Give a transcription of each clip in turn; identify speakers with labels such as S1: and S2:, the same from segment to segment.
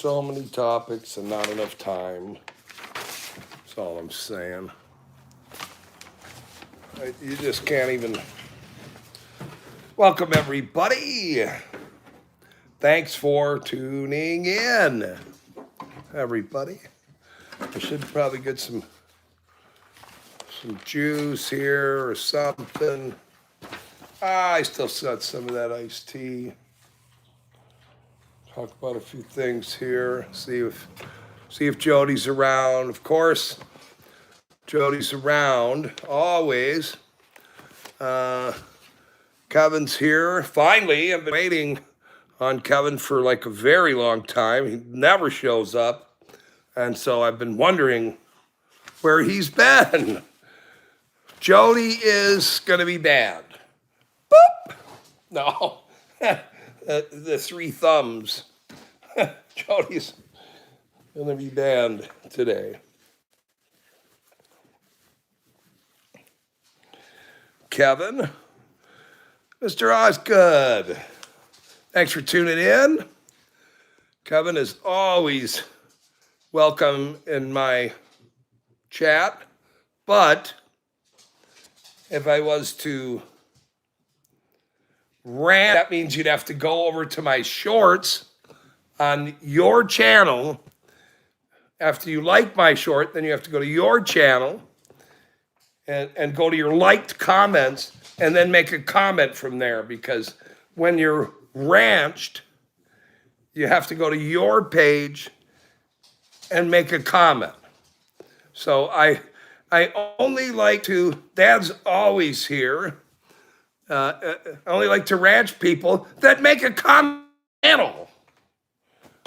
S1: so many topics and not enough time. That's all I'm saying. You just can't even. Welcome, everybody. Thanks for tuning in, everybody. I should probably get some juice here or something. I still got some of that iced tea. Talk about a few things here. See if Jody's around. Of course, Jody's around always. Kevin's here. Finally, I've been waiting on Kevin for like a very long time. He never shows up. And so I've been wondering where he's been. Jody is going to be banned. Boop! No. The three thumbs. Jody's going to be banned today. Kevin, Mr. Osgood, thanks for tuning in. Kevin is always welcome in my chat, but if I was to rant, that means you'd have to go over to my shorts on your channel. After you like my short, then you have to go to your channel and go to your liked comments and then make a comment from there, because when you're ranched, you have to go to your page and make a comment. So I only like to, Dad's always here. I only like to ranch people that make a comment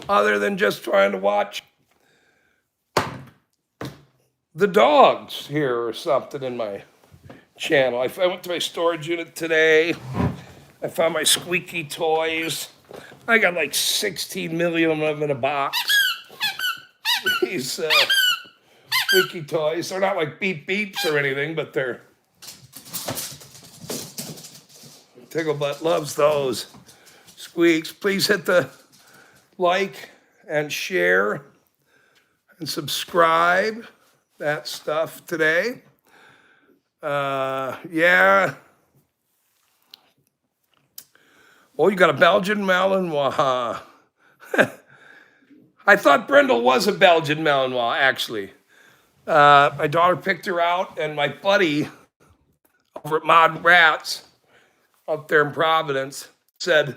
S1: other than just trying to watch the dogs here or something in my channel. I went to my storage unit today. I found my squeaky toys. I got like 16 million of them in a box. These squeaky toys. They're not like beep beeps or anything, but they're. Ticklebutt loves those squeaks. Please hit the like and share and subscribe. That stuff today. Yeah. Oh, you got a Belgian Malinois. I thought Brindle was a Belgian Malinois, actually. My daughter picked her out, and my buddy over at Mod Rats up there in Providence said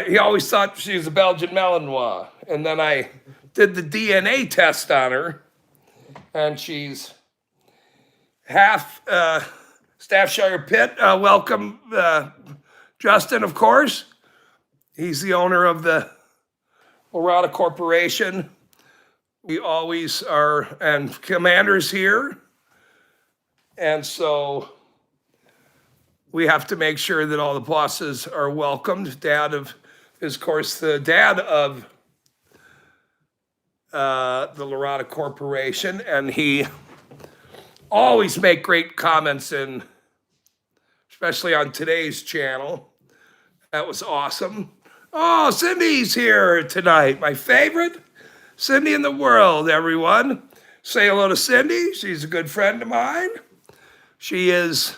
S1: he always thought she was a Belgian Malinois. And then I did the DNA test on her, and she's half Staffordshire Pit. Welcome, Justin, of course. He's the owner of the Lorada Corporation. We always are, and Commander's here. And so we have to make sure that all the bosses are welcomed. Dad is, of course, the dad of the Lorada Corporation, and he always make great comments in, especially on today's channel. That was awesome. Oh, Cindy's here tonight. My favorite Cindy in the world, everyone. Say hello to Cindy. She's a good friend of mine. She is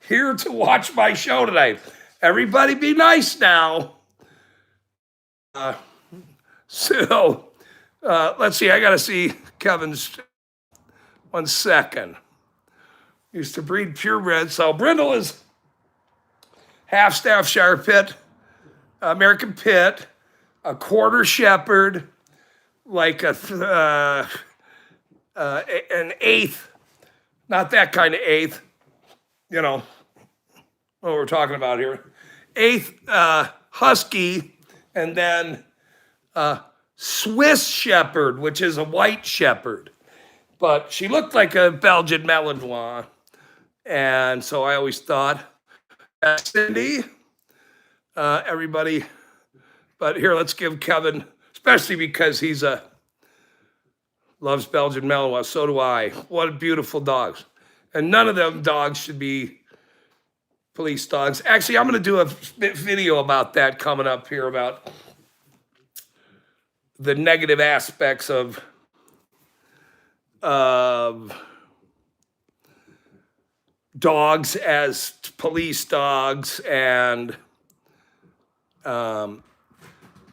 S1: here to watch my show tonight. Everybody be nice now. Let's see. I got to see Kevin's. 1 second. Used to breed purebred. So Brindle is half Staffordshire Pit, American Pit, a quarter Shepherd, like an eighth, not that kind of eighth, you know what we're talking about here. Eighth Husky, and then Swiss Shepherd, which is a white Shepherd. But she looked like a Belgian Malinois. And so I always thought, Cindy, everybody. But here, let's give Kevin, especially because he's loves Belgian Malinois. So do I. What beautiful dogs. And none of them dogs should be police dogs. Actually, I'm going to do a video about that coming up here, about the negative aspects of dogs as police dogs, and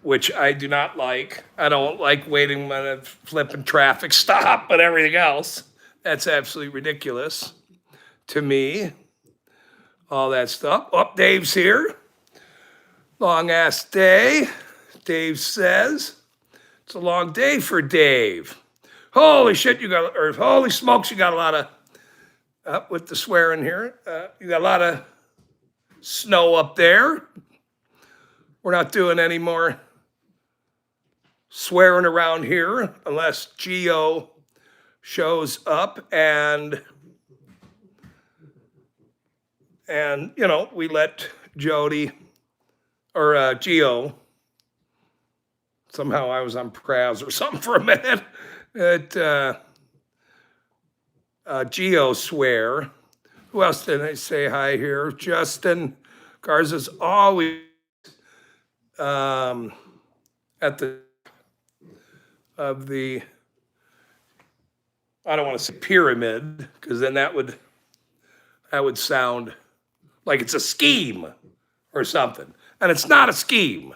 S1: which I do not like. I don't like waiting when a flipping traffic stop and everything else. That's absolutely ridiculous to me. All that stuff. Oh, Dave's here. Long ass day. Dave says it's a long day for Dave. Holy shit, or holy smokes, you got a lot of, up with the swearing here, you got a lot of snow up there. We're not doing any more swearing around here unless Geo shows up and we let Jody or Geo. Somehow I was on Praz or something for a minute. Geo swear. Who else did I say hi here? Justin Garza's always at the of the, I don't want to say pyramid, because then that would sound like it's a scheme or something. And it's not a scheme.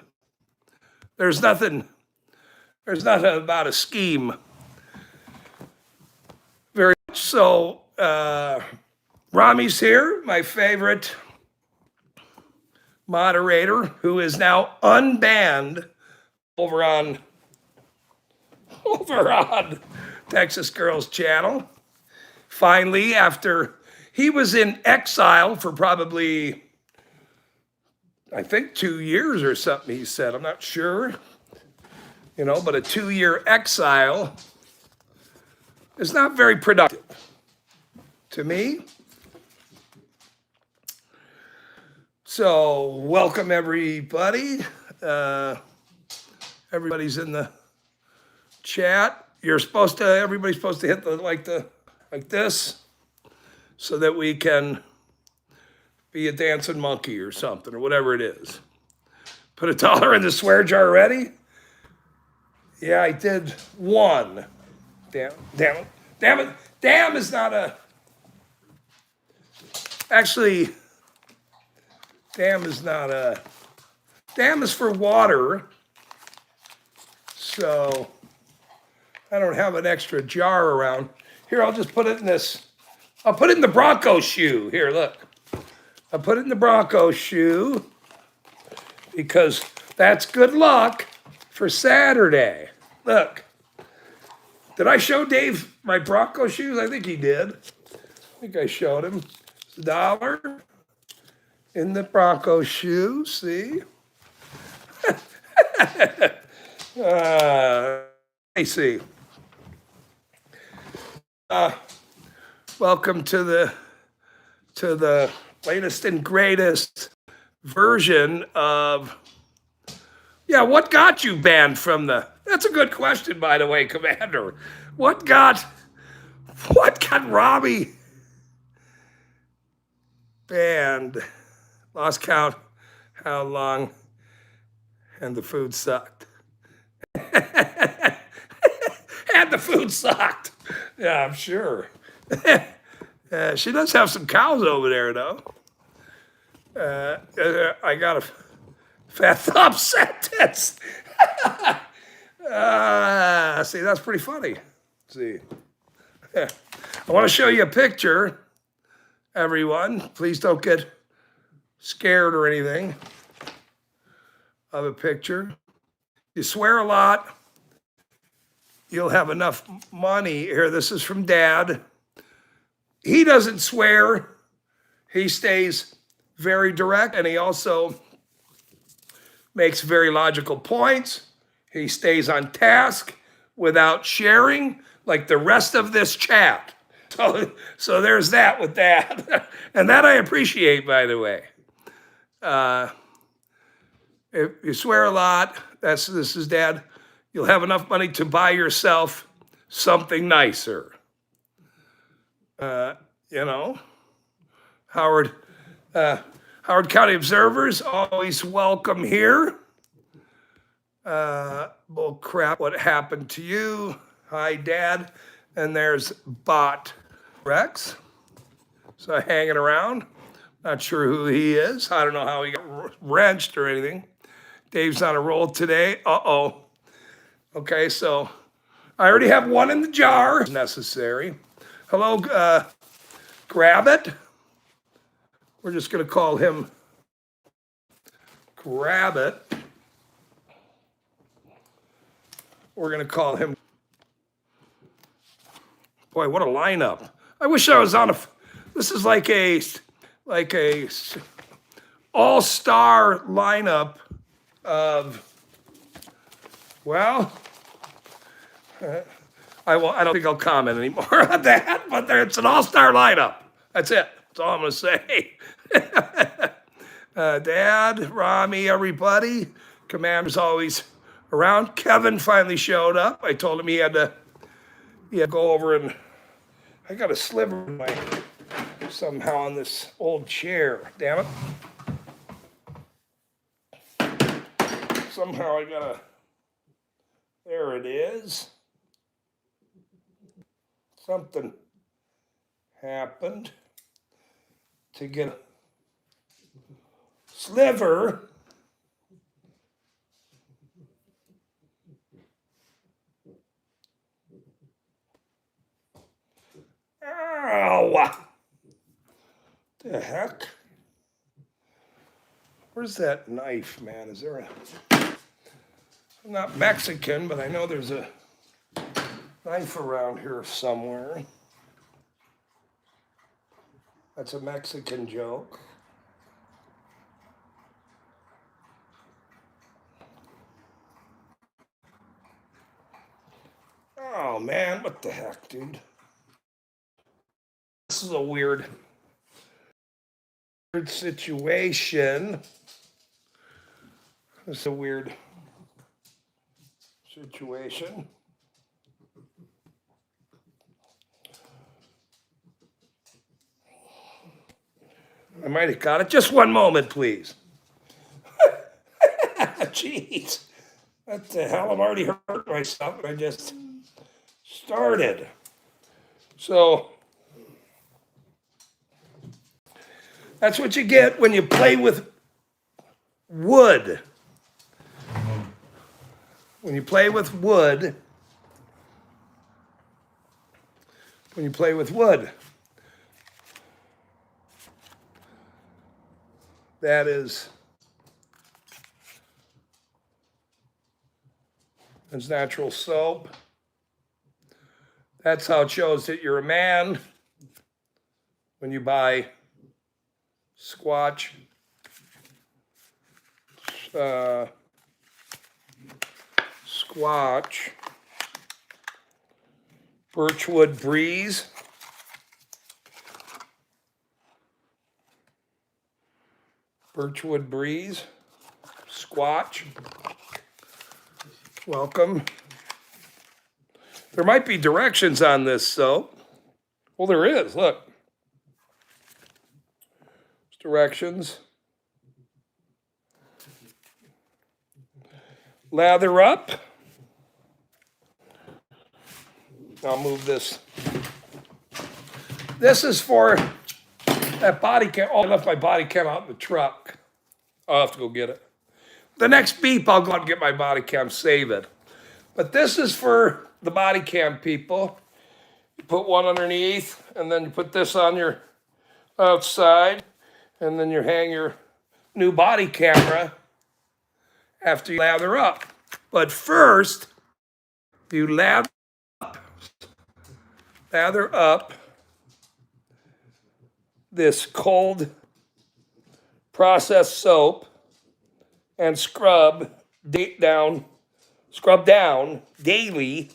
S1: There's nothing about a scheme very much. So Rami's here, my favorite moderator, who is now unbanned over on Texas Girls Channel. Finally, after he was in exile for probably, I think, 2 years or something, he said. I'm not sure, but a 2-year exile is not very productive to me. So welcome everybody. Everybody's in the chat. Everybody's supposed to hit like this, so that we can be a dancing monkey or something, or whatever it is. Put $1 in the swear jar already? Yeah, I did one. Damn it. Damn is not a, actually, damn is not a, damn is for water. So I don't have an extra jar around. Here, I'll just put it in this. I'll put it in the Bronco shoe. Here, look. I'll put it in the Bronco shoe because that's good luck for Saturday. Look. Did I show Dave my Bronco shoes? I think he did. I think I showed him. It's $1 in the Bronco shoe. See? Let me see. Welcome to the latest and greatest version of, what got you banned from the, that's a good question, by the way, Commander. What got Robbie banned? Lost count how long, and the food sucked. And the food sucked. Yeah, I'm sure. She does have some cows over there, though. I got a fat thumb sentence. See, that's pretty funny. See, I want to show you a picture, everyone. Please don't get scared or anything of a picture. You swear a lot, you'll have enough money. Here, this is from Dad. He doesn't swear. He stays very direct, and he also makes very logical points. He stays on task without sharing, like the rest of this chat. So there's that with that. And that I appreciate, by the way. If you swear a lot, this is Dad, you'll have enough money to buy yourself something nicer. Howard County Observers, always welcome here. Bull crap, what happened to you? Hi, Dad. And there's Bot Rex. So hanging around. Not sure who he is. I don't know how he got wrenched or anything. Dave's on a roll today. Uh-oh. Okay, so I already have one in the jar. Necessary. Hello, Grab It. We're just going to call him Grab It. We're going to call him. Boy, what a lineup. I wish I was on a. This is like a all-star lineup of, well, I don't think I'll comment anymore on that, but it's an all-star lineup. That's it. That's all I'm going to say. Dad, Rami, everybody. Commander's always around. Kevin finally showed up. I told him he had to go over and I got a sliver in my somehow on this old chair. Damn it. Somehow I gotta. There it is. Something happened to get a sliver. Ow! The heck? Where's that knife, man? Is there a... I'm not Mexican, but I know there's a knife around here somewhere. That's a Mexican joke. Oh, man, what the heck, dude? This is a weird situation. This is a weird situation. I might have got it. Just one moment, please. Jeez. What the hell? I'm already hurt myself, and I just started. So that's what you get when you play with wood. When you play with wood, that is, it's natural soap. That's how it shows that you're a man. When you buy Squatch, Birchwood Breeze, Squatch. Welcome. There might be directions on this soap. Well, there is. Look. Directions. Lather up. I'll move this. This is for that body cam. Oh, I left my body cam out in the truck. I'll have to go get it. The next beep, I'll go out and get my body cam, save it. But this is for the body cam people. You put one underneath, and then you put this on your outside, and then you hang your new body camera after you lather up. But first, you lather up this cold processed soap and scrub down daily,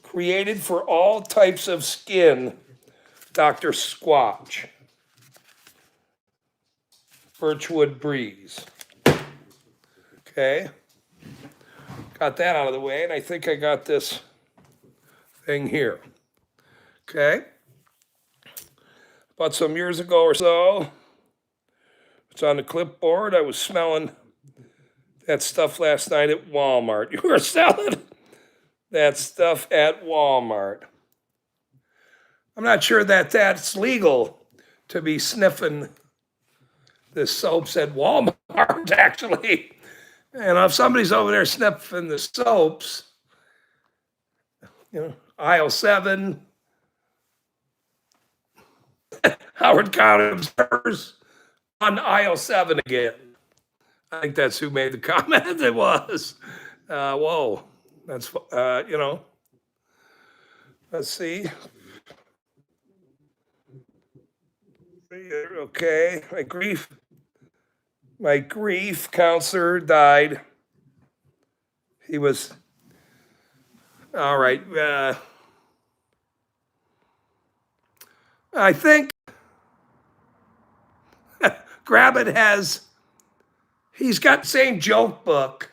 S1: created for all types of skin, Dr. Squatch. Birchwood Breeze. Okay. Got that out of the way, and I think I got this thing here. Okay. About some years ago or so, it's on the clipboard. I was smelling that stuff last night at Walmart. You were selling that stuff at Walmart. I'm not sure that that's legal to be sniffing the soaps at Walmart, actually. And if somebody's over there sniffing the soaps, aisle 7, Howard County Observers on aisle 7 again. I think that's who made the comment. It was. Whoa. That's, let's see. Okay. My grief counselor died. He was, all right. I think Grabbit he's got the same joke book.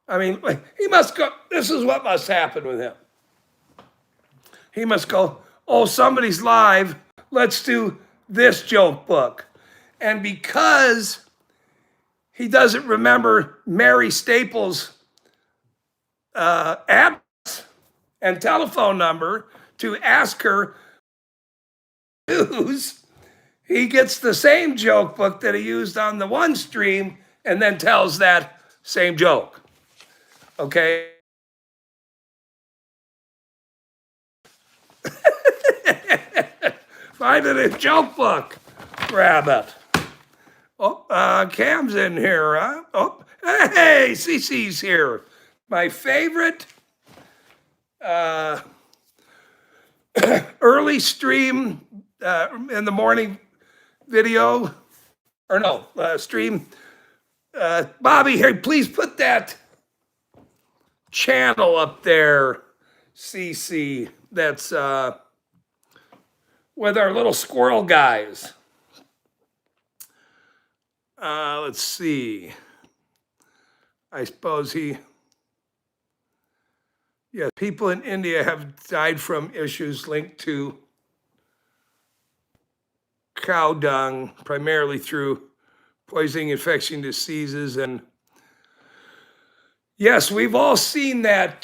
S1: I mean, he must go, this is what must happen with him. He must go, oh, somebody's live, let's do this joke book. And because he doesn't remember Mary Staples' address and telephone number to ask her news, he gets the same joke book that he used on the one stream and then tells that same joke. Okay? Find it in joke book. Grab it. Oh, Cam's in here, huh? Oh, hey, Cece's here. My favorite early stream in the morning video, or no, stream. Bobby, here, please put that channel up there, CC. That's with our little squirrel guys. Let's see. I suppose people in India have died from issues linked to cow dung, primarily through poisoning, infection, diseases, and yes, we've all seen that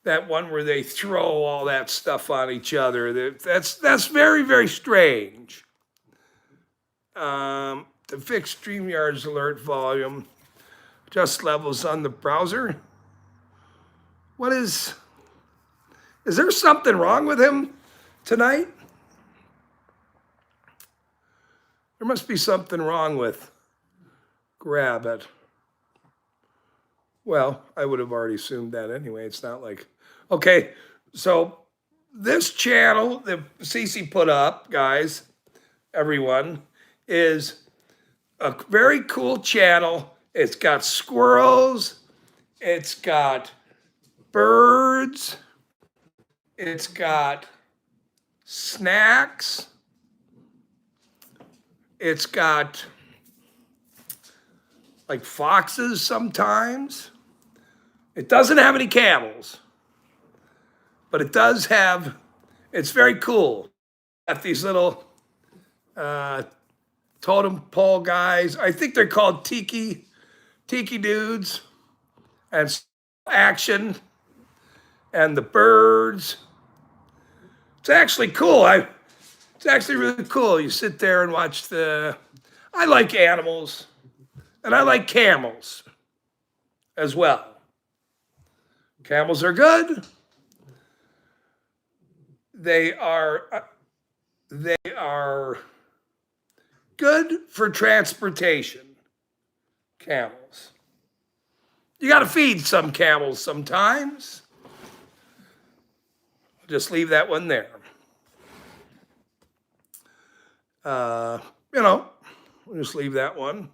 S1: that one where they throw all that stuff on each other. That's very, very strange. To fix StreamYard's alert volume, adjust levels on the browser. Is there something wrong with him tonight? There must be something wrong with Grabbit. Well, I would have already assumed that anyway. It's not like, okay, so this channel that Cece put up, guys, everyone, is a very cool channel. It's got squirrels, it's got birds, it's got snacks, it's got like foxes sometimes. It doesn't have any camels, but it does have, it's very cool. Got these little totem pole guys. I think they're called tiki dudes, and action, and the birds. It's actually cool. It's actually really cool. You sit there and watch I like animals, and I like camels as well. Camels are good. They are good for transportation. Camels. You got to feed some camels sometimes. I'll just leave that one there. We'll just leave that one.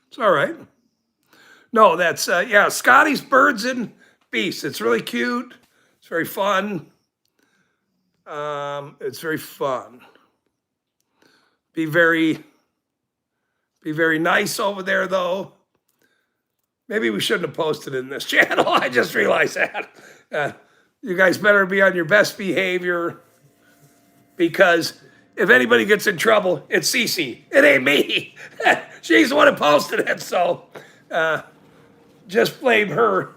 S1: It's all right. No, that's, Scotty's Birds and Beasts. It's really cute. It's very fun. It's very fun. Be very nice over there, though. Maybe we shouldn't have posted in this channel. I just realized that. You guys better be on your best behavior, because if anybody gets in trouble, it's Cece. It ain't me. She's the one who posted it, so just blame her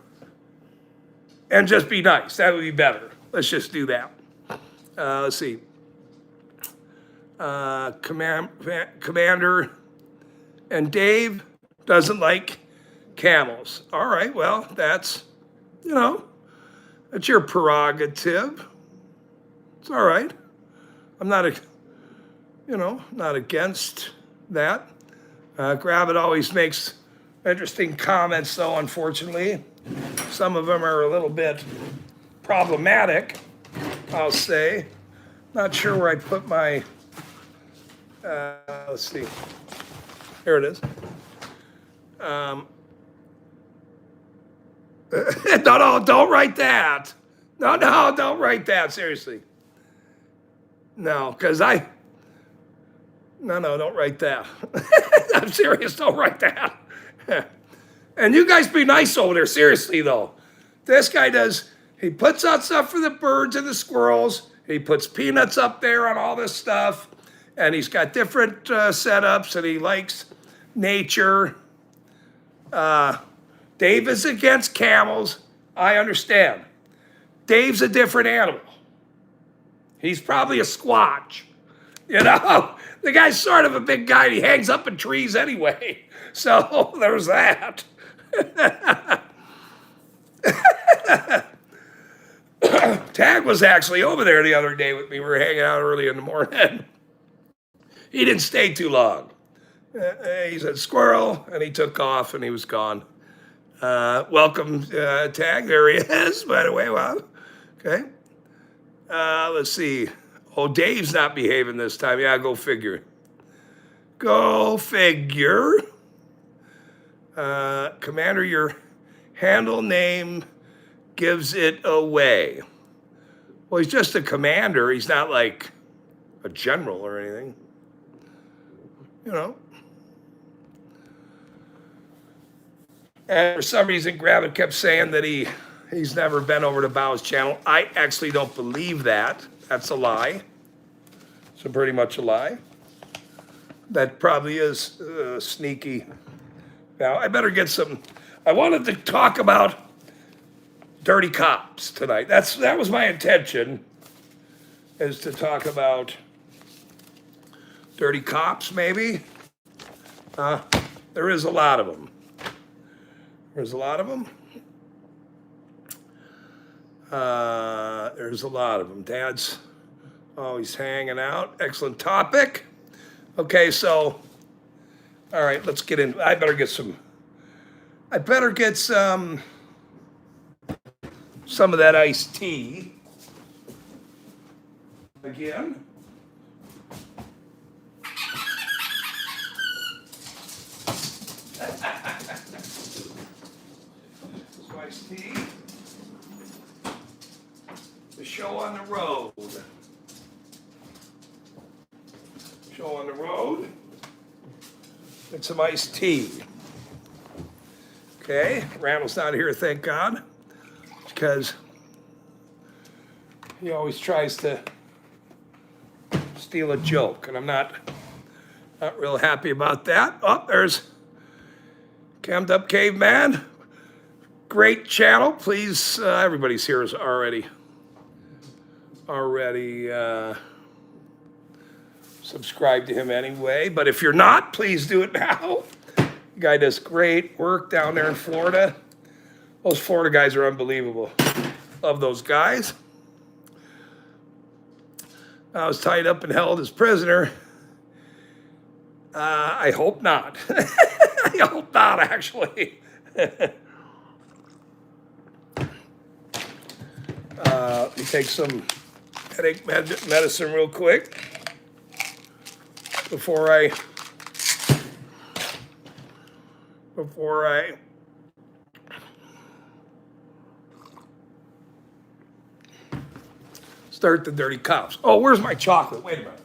S1: and just be nice. That would be better. Let's just do that. Let's see. Commander and Dave doesn't like camels. All right, well, that's your prerogative. It's all right. I'm not not against that. Gravitt always makes interesting comments, though, unfortunately. Some of them are a little bit problematic, I'll say. Not sure where I put my, let's see. Here it is. No, don't write that. No, don't write that, seriously. No, because no, don't write that. I'm serious, don't write that. And you guys be nice over there, seriously, though. This guy he puts out stuff for the birds and the squirrels. He puts peanuts up there on all this stuff. And he's got different setups, and he likes nature. Dave is against camels. I understand. Dave's a different animal. He's probably a squatch. The guy's sort of a big guy. He hangs up in trees anyway. So there's that. Tag was actually over there the other day with me. We were hanging out early in the morning. He didn't stay too long. He said squirrel, and he took off, and he was gone. Welcome, Tag. There he is, by the way. Wow. Okay. Let's see. Oh, Dave's not behaving this time. Yeah, go figure. Go figure. Commander, your handle name gives it away. Well, he's just a commander. He's not like a general or anything. And for some reason, Gravitt kept saying that he's never been over to Bow's channel. I actually don't believe that. That's a lie. It's pretty much a lie. That probably is sneaky. Now, I better get some. I wanted to talk about dirty cops tonight. That was my intention, is to talk about dirty cops, maybe. There is a lot of them. There's a lot of them. There's a lot of them. Dad's always hanging out. Excellent topic. Okay, so, all right, let's get in. I better get some of that iced tea. Again. Some iced tea. The show on the road. Show on the road. And some iced tea. Okay, Randall's not here, thank God, because he always tries to steal a joke, and I'm not real happy about that. Oh, there's Cammed Up Caveman. Great channel. Please, everybody's here is already subscribe to him anyway. But if you're not, please do it now. The guy does great work down there in Florida. Those Florida guys are unbelievable. Love those guys. I was tied up and held as prisoner. I hope not. I hope not, actually. Let me take some headache medicine real quick before I start the dirty cops. Oh, where's my chocolate? Wait a minute.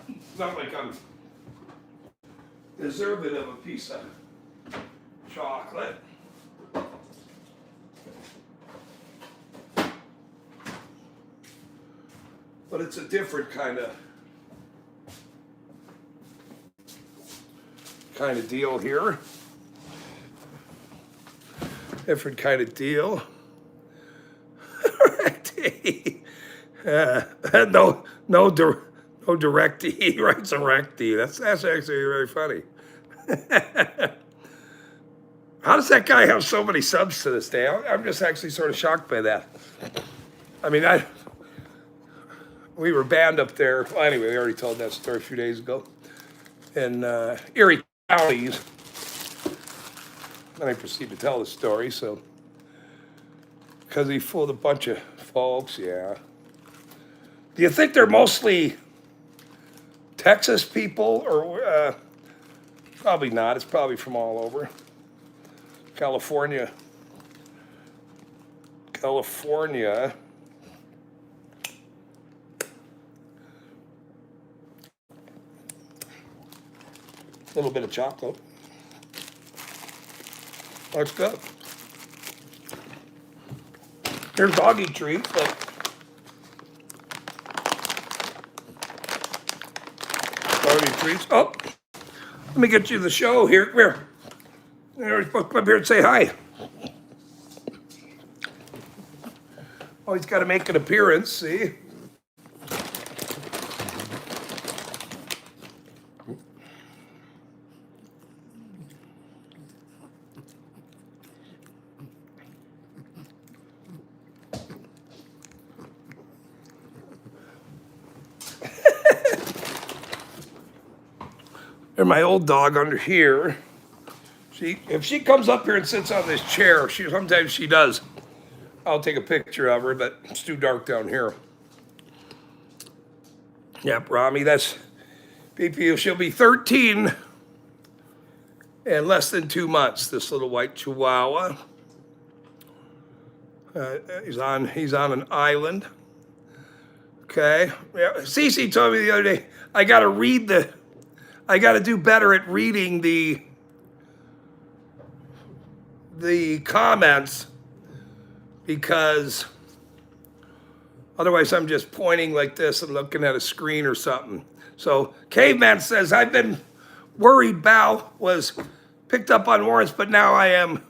S1: It's not like I'm deserving of a piece of chocolate. but it's a different kind of deal here. Different kind of deal. No direct E. He writes a rect E. That's actually very funny. How does that guy have so many subs to this day? I'm just actually sort of shocked by that. I mean, we were banned up there. Well, anyway, we already told that story a few days ago in Erie counties. Then I proceed to tell the story. So, because he fooled a bunch of folks, yeah. Do you think they're mostly Texas people, or probably not? It's probably from all over. California. A little bit of chocolate. That's good. Here's doggy treats, but doggy treats. Oh, let me get you the show here. Come here. Come up here and say hi. Oh, he's got to make an appearance, see? And my old dog under here, if she comes up here and sits on this chair, sometimes she does. I'll take a picture of her, but it's too dark down here. Yep, Rami, that's PP. She'll be 13 in less than 2 months, this little white Chihuahua. He's on an island. Okay. Yeah. Cece told me the other day, I got to do better at reading the comments, because otherwise I'm just pointing like this and looking at a screen or something. So Caveman says, I've been worried Bao was picked up on warrants, but now I am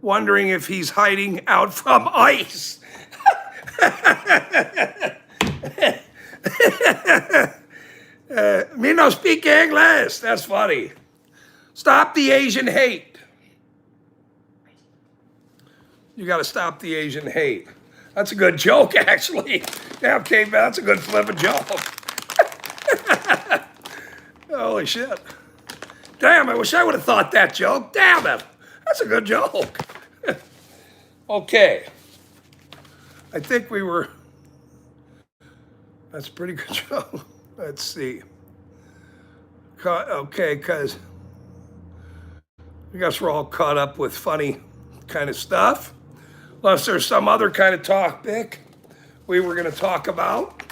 S1: wondering if he's hiding out from ICE. Me no speak English. That's funny. Stop the Asian hate. You got to stop the Asian hate. That's a good joke, actually. Yeah, okay, man, that's a good flipping joke. Holy shit. Damn, I wish I would have thought that joke. Damn it. That's a good joke. Okay. I think that's a pretty good joke. Let's see. Okay, because I guess we're all caught up with funny kind of stuff. Unless there's some other kind of topic we were going to talk about.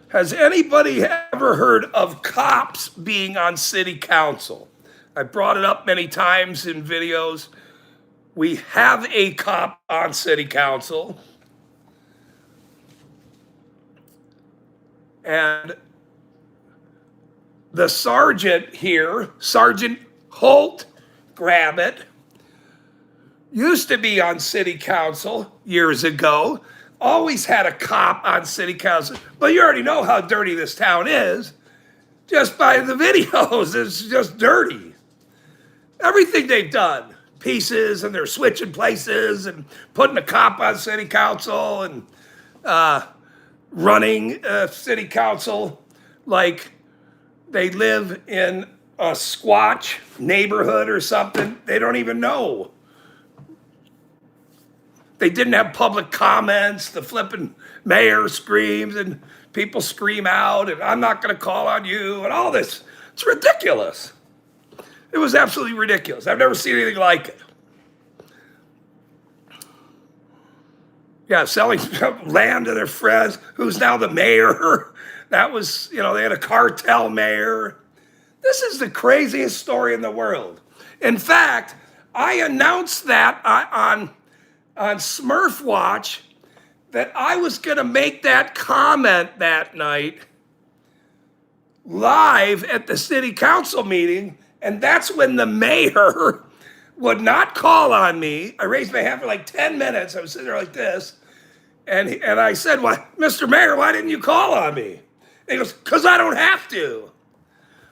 S1: Has anybody ever heard of cops being on city council? I brought it up many times in videos. We have a cop on city council. And the sergeant here, Sergeant Holt, grab it, used to be on city council years ago, always had a cop on city council. But you already know how dirty this town is just by the videos. It's just dirty. Everything they've done, pieces, and they're switching places and putting a cop on city council and running city council like they live in a Sasquatch neighborhood or something. They don't even know. They didn't have public comments. The flipping mayor screams and people scream out and I'm not going to call on you and all this. It's ridiculous. It was absolutely ridiculous. I've never seen anything like it. Yeah, selling land to their friends, who's now the mayor. That was, they had a cartel mayor. This is the craziest story in the world. In fact, I announced that on on Smurf Watch that I was going to make that comment that night live at the city council meeting, and that's when the mayor would not call on me. I raised my hand for like 10 minutes. I was sitting there like this, and I said, "Why, Mr. Mayor, why didn't you call on me?" And he goes, "Because I don't have to."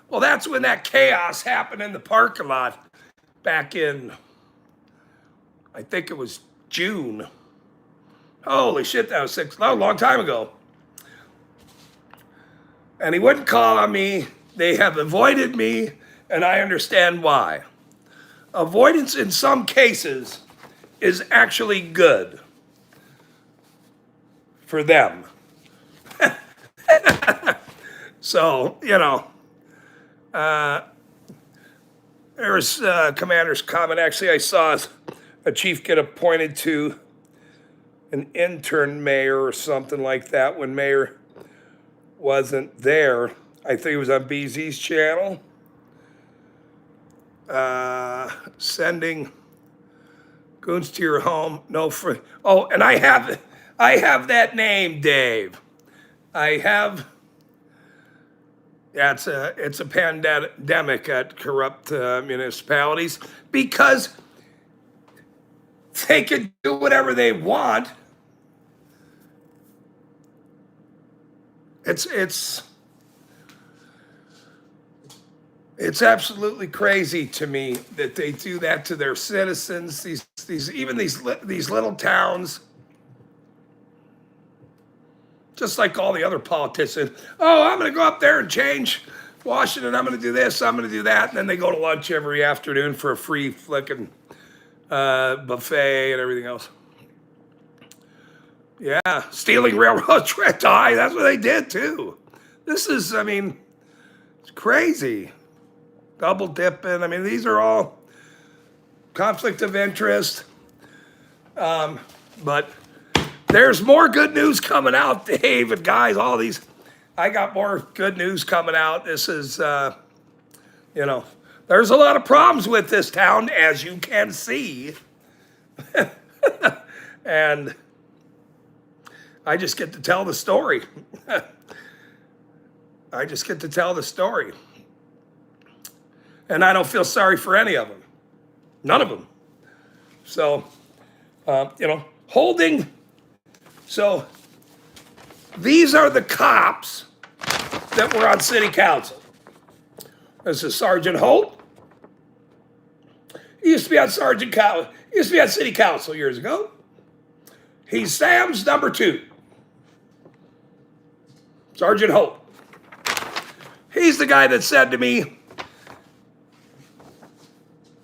S1: Well, that's when that chaos happened in the parking lot back in, I think it was June. Holy shit, that was a long time ago. And he wouldn't call on me. They have avoided me, and I understand why. Avoidance in some cases is actually good for them. So, there was commander's comment. Actually, I saw a chief get appointed to an intern mayor or something like that when mayor wasn't there. I think it was on BZ's channel. Sending goons to your home. No free. Oh, and I have that name, Dave. I have. Yeah, it's a pandemic at corrupt municipalities because they can do whatever they want. It's absolutely crazy to me that they do that to their citizens. These little towns, just like all the other politicians. Oh, I'm going to go up there and change Washington. I'm going to do this. I'm going to do that, and then they go to lunch every afternoon for a free flicking buffet and everything else. Yeah, stealing railroad track tie. That's what they did too. This is, it's crazy. Double dipping. These are all conflict of interest. But there's more good news coming out, Dave, and guys, I got more good news coming out. This is, there's a lot of problems with this town, as you can see. And I just get to tell the story. I just get to tell the story. And I don't feel sorry for any of them. None of them. So, holding. So, these are the cops that were on city council. This is Sergeant Holt. He used to be on city council years ago. He's Sam's number 2. Sergeant Holt. He's the guy that said to me,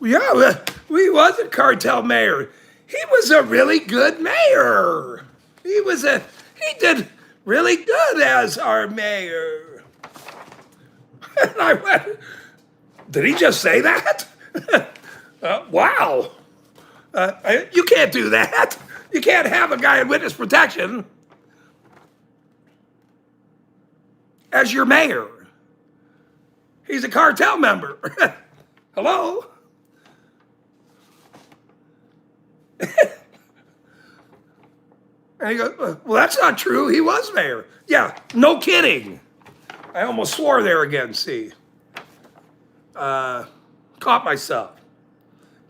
S1: "Yeah, we was a cartel mayor. He was a really good mayor. He did really good as our mayor." And I went, "Did he just say that?" Wow. You can't do that. You can't have a guy in witness protection as your mayor. He's a cartel member. Hello? And he goes, "Well, that's not true. He was mayor." Yeah, no kidding. I almost swore there again, see. Caught myself.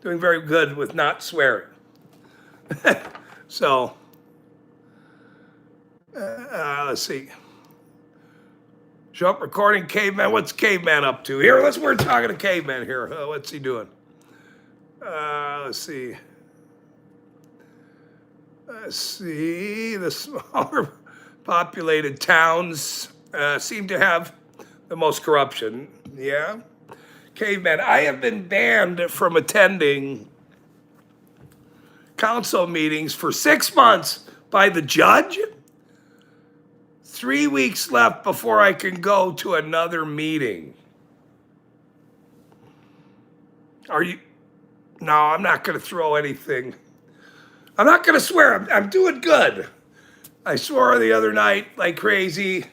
S1: Doing very good with not swearing. So, let's see. Show up recording Caveman. What's Caveman up to? Here, we're talking to Caveman here. What's he doing? Let's see. The smaller populated towns seem to have the most corruption. Yeah. Caveman, I have been banned from attending council meetings for 6 months by the judge. 3 weeks left before I can go to another meeting. No, I'm not going to throw anything. I'm not going to swear. I'm doing good. I swore the other night like crazy.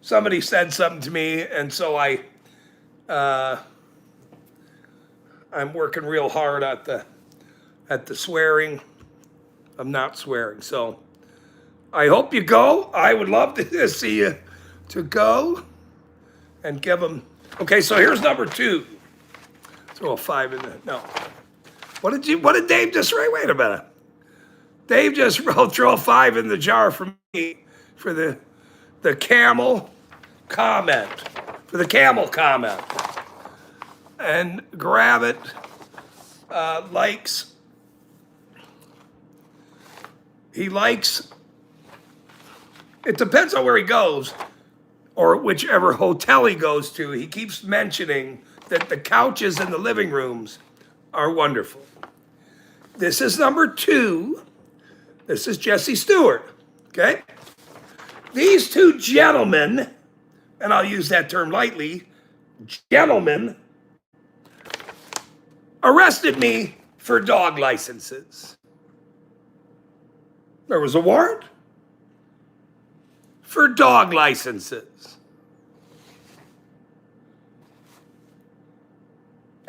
S1: Somebody said something to me, and so I'm working real hard at the swearing. I'm not swearing. So I hope you go. I would love to see you to go and give them. Okay, so here's number 2. Throw a 5 in there. No. What did Dave just write? Wait a minute. Dave just wrote throw a 5 in the jar for me for the camel comment. For the camel comment. And grab it. Likes. He likes. It depends on where he goes or whichever hotel he goes to. He keeps mentioning that the couches in the living rooms are wonderful. This is number 2. This is Jesse Stewart, okay? These 2 gentlemen, and I'll use that term lightly, gentlemen, arrested me for dog licenses. There was a warrant for dog licenses.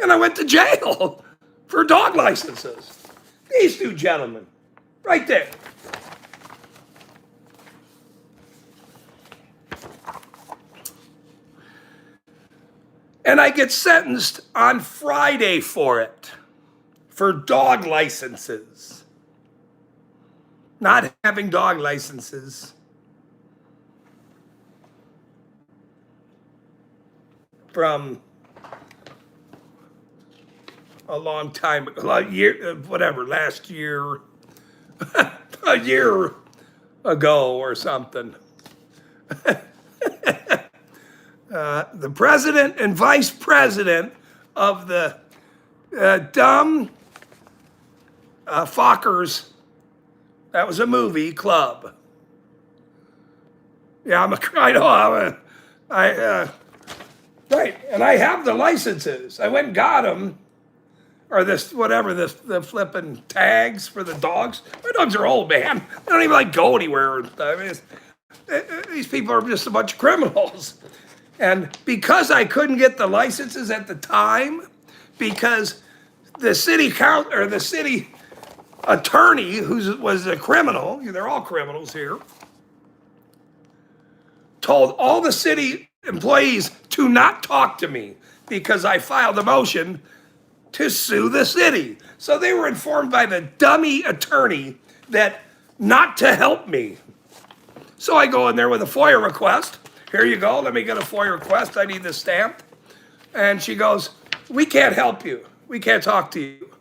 S1: And I went to jail for dog licenses. These 2 gentlemen, right there. And I get sentenced on Friday for it, for dog licenses. Not having dog licenses from a long time ago, last year, a year ago or something. The president and vice president of the dumb Fockers, that was a movie, club. Yeah, right, and I have the licenses. I went and got them, or the flipping tags for the dogs. My dogs are old, man. They don't even go anywhere. I mean, these people are just a bunch of criminals. And because I couldn't get the licenses at the time, because the city attorney, who was a criminal, they're all criminals here, told all the city employees to not talk to me because I filed a motion to sue the city. So they were informed by the dummy attorney that not to help me. So I go in there with a FOIA request. Here you go, let me get a FOIA request. I need this stamped. And she goes, we can't help you. We can't talk to you.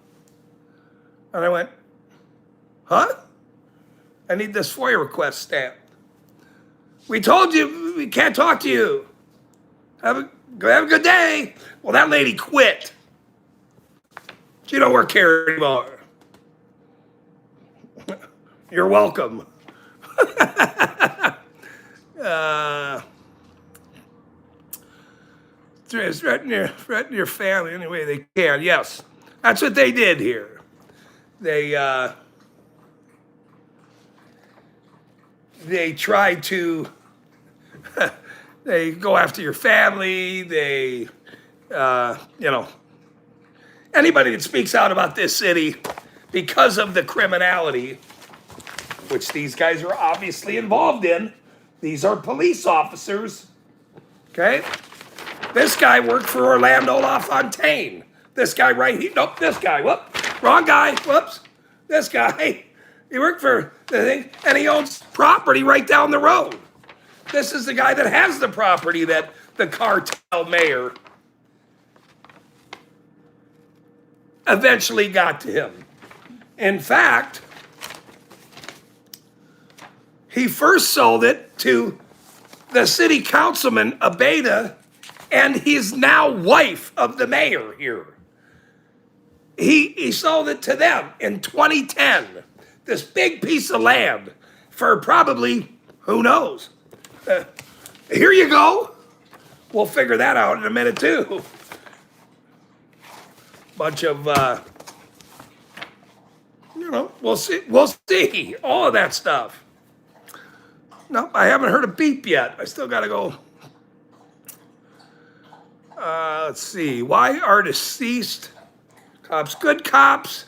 S1: And I went, huh? I need this FOIA request stamped. We told you we can't talk to you. Have a good day. Well, that lady quit. She don't work here anymore. You're welcome. Threaten your family any way they can. Yes, that's what they did here. They tried to. They go after your family. They, anybody that speaks out about this city because of the criminality, which these guys are obviously involved in. These are police officers, okay? This guy worked for Orlando LaFontaine. This guy this guy, wrong guy, whoops. This guy, he worked for the thing, and he owns property right down the road. This is the guy that has the property that the cartel mayor eventually got to him. In fact, he first sold it to the city councilman, Abeda, and his now wife of the mayor here. He sold it to them in 2010, this big piece of land for probably, who knows? Here you go. We'll figure that out in a minute too. Bunch of, we'll see, all of that stuff. Nope, I haven't heard a beep yet. I still got to go. Let's see. Why are deceased cops good cops?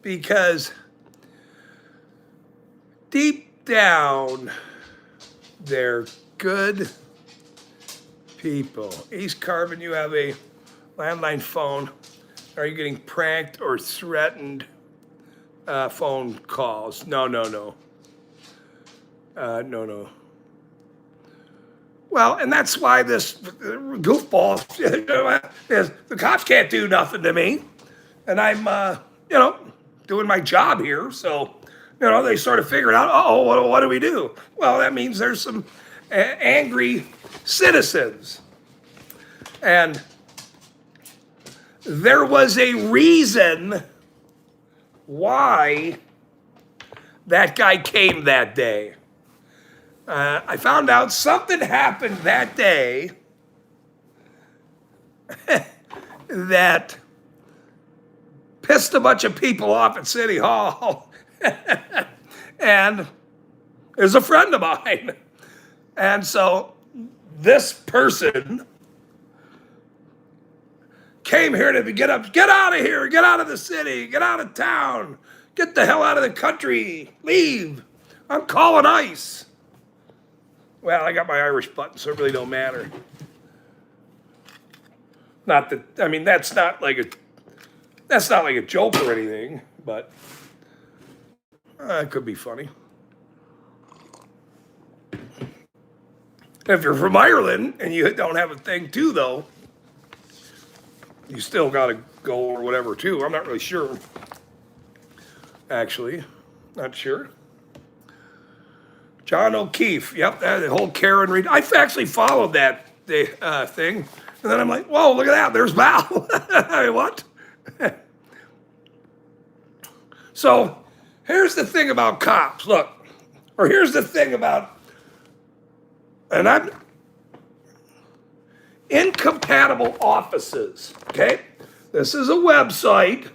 S1: Because deep down, they're good people. East Carbon, you have a landline phone. Are you getting pranked or threatened phone calls? No. No. Well, and that's why this goofball is the cops can't do nothing to me, and I'm doing my job here. So they sort of figured out, what do we do? Well, that means there's some angry citizens, and there was a reason why that guy came that day. I found out something happened that day that pissed a bunch of people off at City Hall. And is a friend of mine. And so this person came here to get out of here, get out of the city, get out of town, get the hell out of the country, leave. I'm calling ICE. Well, I got my Irish button, so it really don't matter. Not that, I mean, that's not like a joke or anything, but it could be funny. If you're from Ireland and you don't have a thing too, though, you still got to go or whatever too. I'm not really sure. Actually, not sure. John O'Keefe, yep, that whole Karen Reed. I actually followed that thing, and then I'm like, whoa, look at that, there's Val. I mean, what? So here's the thing about cops, here's the thing about, and I'm incompatible offices, okay? This is a website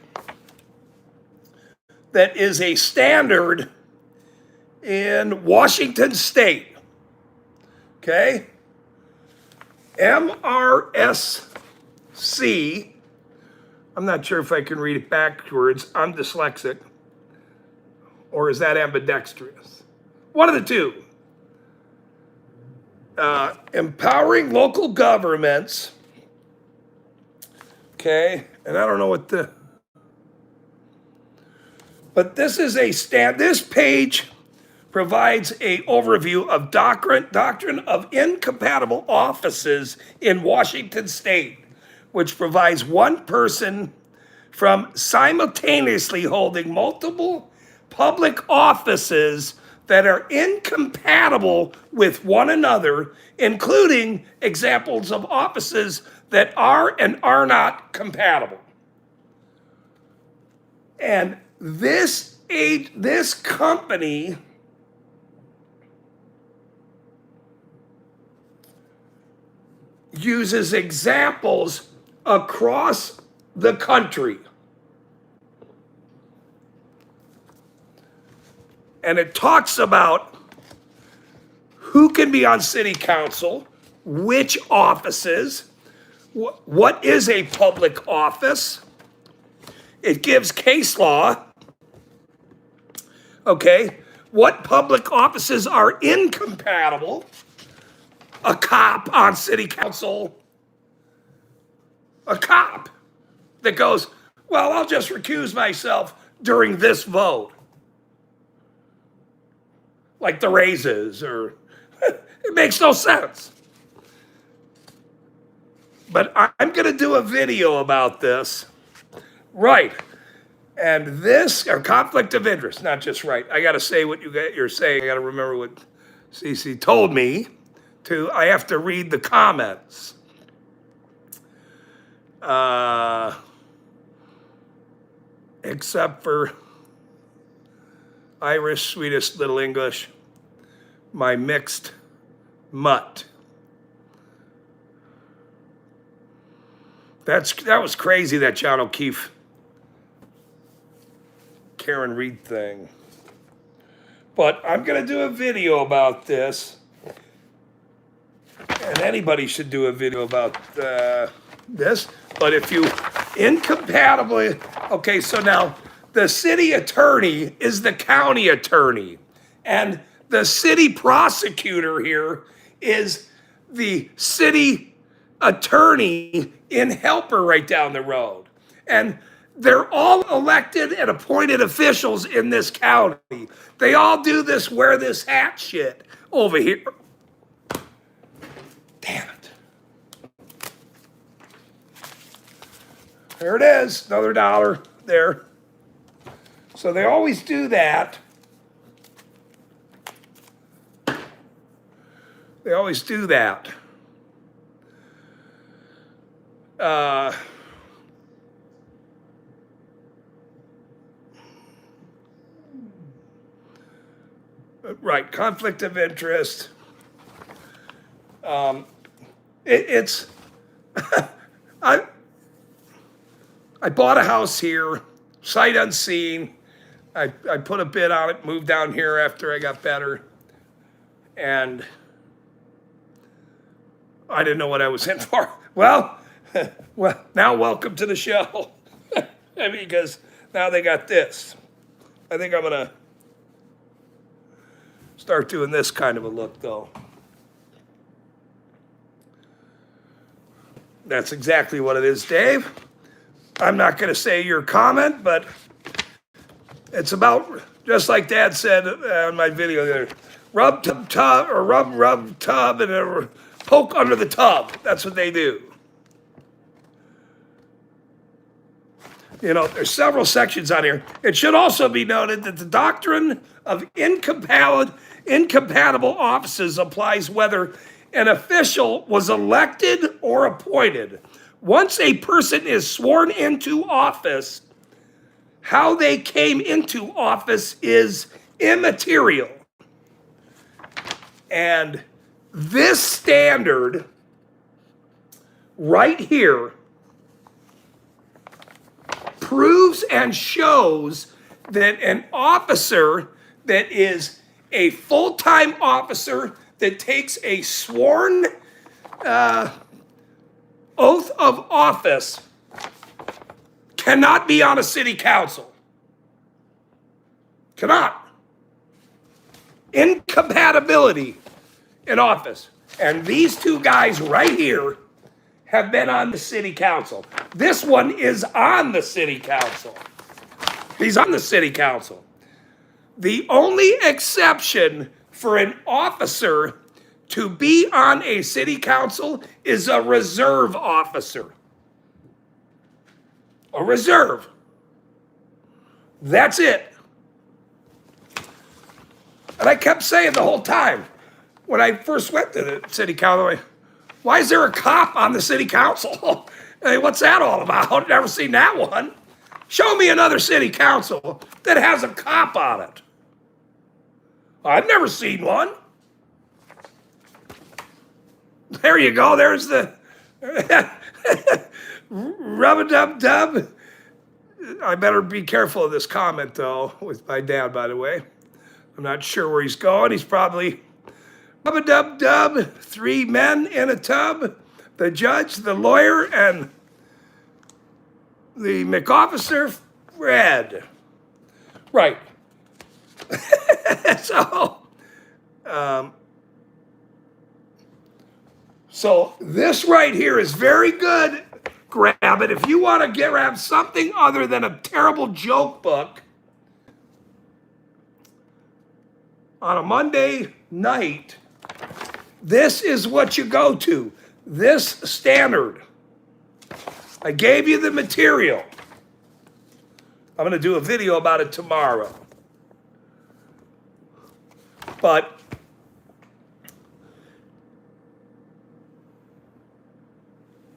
S1: that is a standard in Washington State, okay? MRSC, I'm not sure if I can read it backwards, I'm dyslexic, or is that ambidextrous? One of the two. Empowering local governments, okay? And I don't know what but this is this page provides an overview of doctrine of incompatible offices in Washington State, which provides one person from simultaneously holding multiple public offices that are incompatible with one another, including examples of offices that are and are not compatible. And this company uses examples across the country. And it talks about who can be on city council, which offices, what is a public office. It gives case law, okay, what public offices are incompatible. A cop on city council, a cop that goes, well, I'll just recuse myself during this vote. Like the raises, or it makes no sense. But I'm going to do a video about this. Right. And this, or conflict of interest, not just right. I got to say what you're saying. I got to remember what Cece told me. I have to read the comments. Except for Irish, Swedish, Little English, my mixed mutt. That was crazy, that John O'Keefe, Karen Reed thing. But I'm going to do a video about this. And anybody should do a video about this. But if you incompatibly, okay, so now the city attorney is the county attorney. And the city prosecutor here is the city attorney in Helper right down the road. And they're all elected and appointed officials in this county. They all do this wear this hat shit over here. Damn it. There it is, another dollar there. So they always do that. They always do that. Right, conflict of interest. It's I bought a house here, sight unseen. I put a bid on it, moved down here after I got better, and I didn't know what I was in for. Well, now welcome to the show. I mean, because now they got this. I think I'm gonna start doing this kind of a look, though. That's exactly what it is, Dave. I'm not going to say your comment, but it's about, just like Dad said on my video there, rub tub, or rub tub, and poke under the tub. That's what they do. You know, there's several sections on here. It should also be noted that the doctrine of incompatible offices applies whether an official was elected or appointed. Once a person is sworn into office, how they came into office is immaterial. And this standard right here proves and shows that an officer that is a full-time officer that takes a sworn oath of office cannot be on a city council. Cannot. Incompatibility in office. And these two guys right here have been on the city council. This one is on the city council. He's on the city council. The only exception for an officer to be on a city council is a reserve officer. A reserve. That's it. And I kept saying the whole time, when I first went to the city council, why is there a cop on the city council? Hey, what's that all about? Never seen that one. Show me another city council that has a cop on it. I've never seen one. There you go. There's the rub-a-dub-dub. I better be careful of this comment, though, with my dad, by the way. I'm not sure where he's going. He's probably rub-a-dub-dub, 3 men in a tub, the judge, the lawyer, and the McOfficer, Fred. Right. So this right here is very good. Grab it. If you want to grab something other than a terrible joke book on a Monday night, this is what you go to. This standard. I gave you the material. I'm going to do a video about it tomorrow. But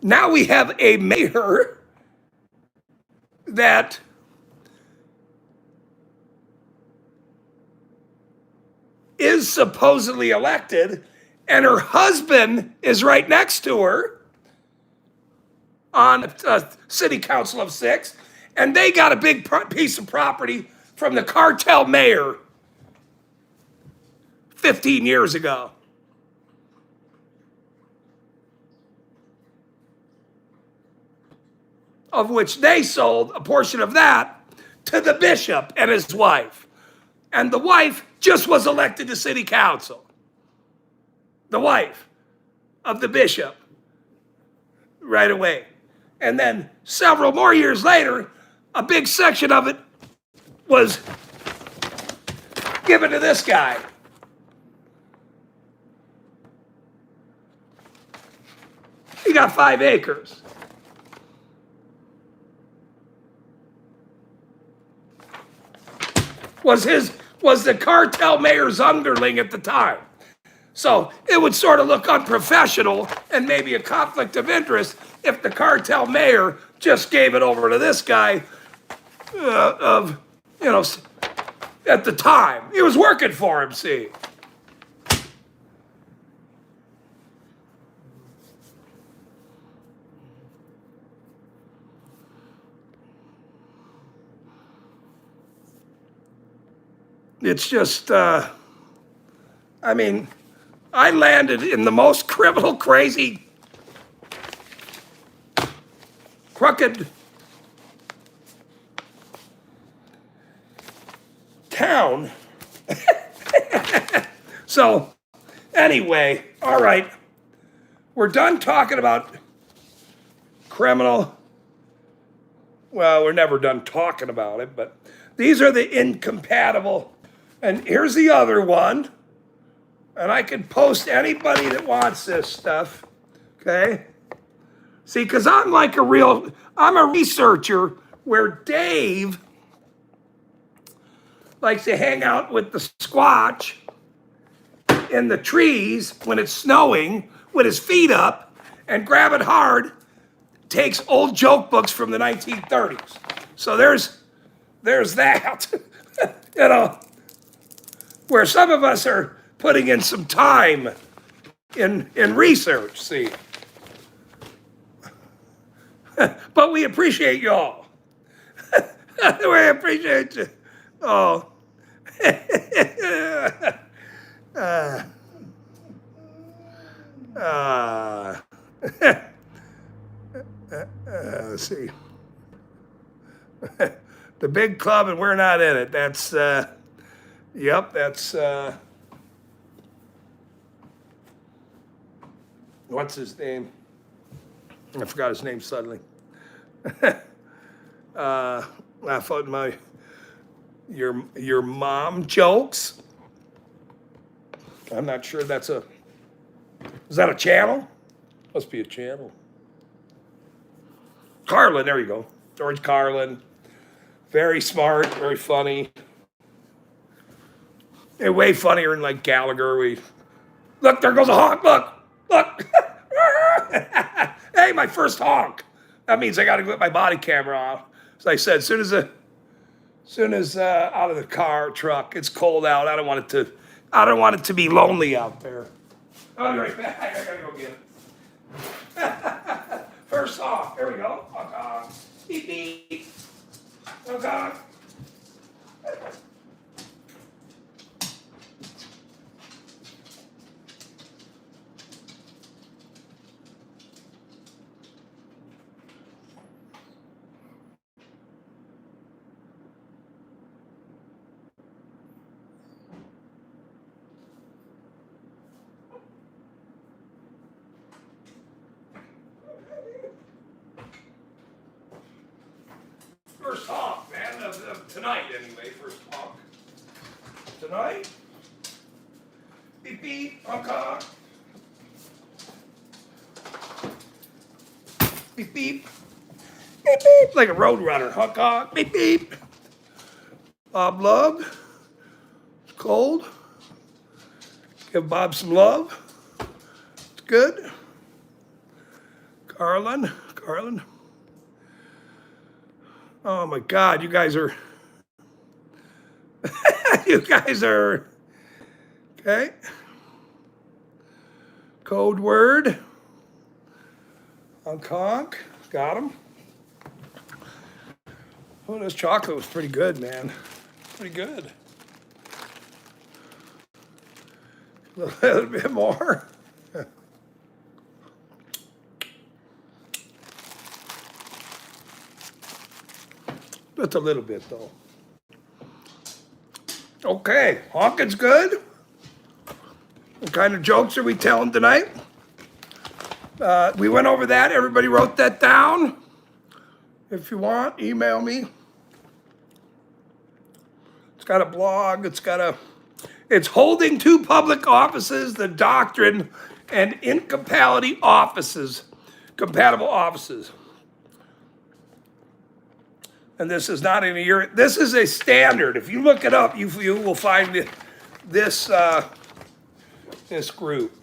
S1: now we have a mayor that is supposedly elected, and her husband is right next to her on a city council of 6, and they got a big piece of property from the cartel mayor 15 years ago. Of which they sold a portion of that to the bishop and his wife. And the wife just was elected to city council. The wife of the bishop right away. And then several more years later, a big section of it was given to this guy. He got 5 acres. Was the cartel mayor's underling at the time. So it would sort of look unprofessional and maybe a conflict of interest if the cartel mayor just gave it over to this guy at the time. He was working for him, see. It's just, I mean, I landed in the most criminal, crazy, crooked town. So, anyway, all right. We're done talking about criminal. Well, we're never done talking about it, but these are the incompatible. And here's the other one. And I can post anybody that wants this stuff. Okay? See, because I'm a researcher where Dave likes to hang out with the Sasquatch in the trees when it's snowing with his feet up and grab it hard, takes old joke books from the 1930s. So there's that, where some of us are putting in some time in research, see. But we appreciate y'all. We appreciate you. Oh. Let's see. The big club and we're not in it. That's, yep, that's, what's his name? I forgot his name suddenly. Laugh at my, your mom jokes. I'm not sure is that a channel? Must be a channel. Carlin, there you go. George Carlin. Very smart, very funny. And way funnier than like Gallagher. Look, there goes a honk, look. Hey, my first honk. That means I got to get my body camera off. As I said, as soon as out of the truck, it's cold out. I don't want it to be lonely out there. I'll be right back. I gotta go get it. First honk. There we go. Honk, honk. Beep, beep. Honk, honk. First talk, man, of tonight anyway, first talk. Tonight, beep beep, honk honk. Beep beep, beep beep, like a road runner, honk honk, beep beep. Bob Love, it's cold. Give Bob some love, it's good. Carlin. Oh my God, you guys are, okay. Code word, honk honk, got him. Oh, this chocolate was pretty good, man. Pretty good. A little bit more. Just a little bit, though. Okay, Hawkins good. What kind of jokes are we telling tonight? We went over that. Everybody wrote that down. If you want, email me. It's got a blog. It's holding two public offices, the doctrine, and incompatible offices. And this is not in a year. This is a standard. If you look it up, you will find this this group.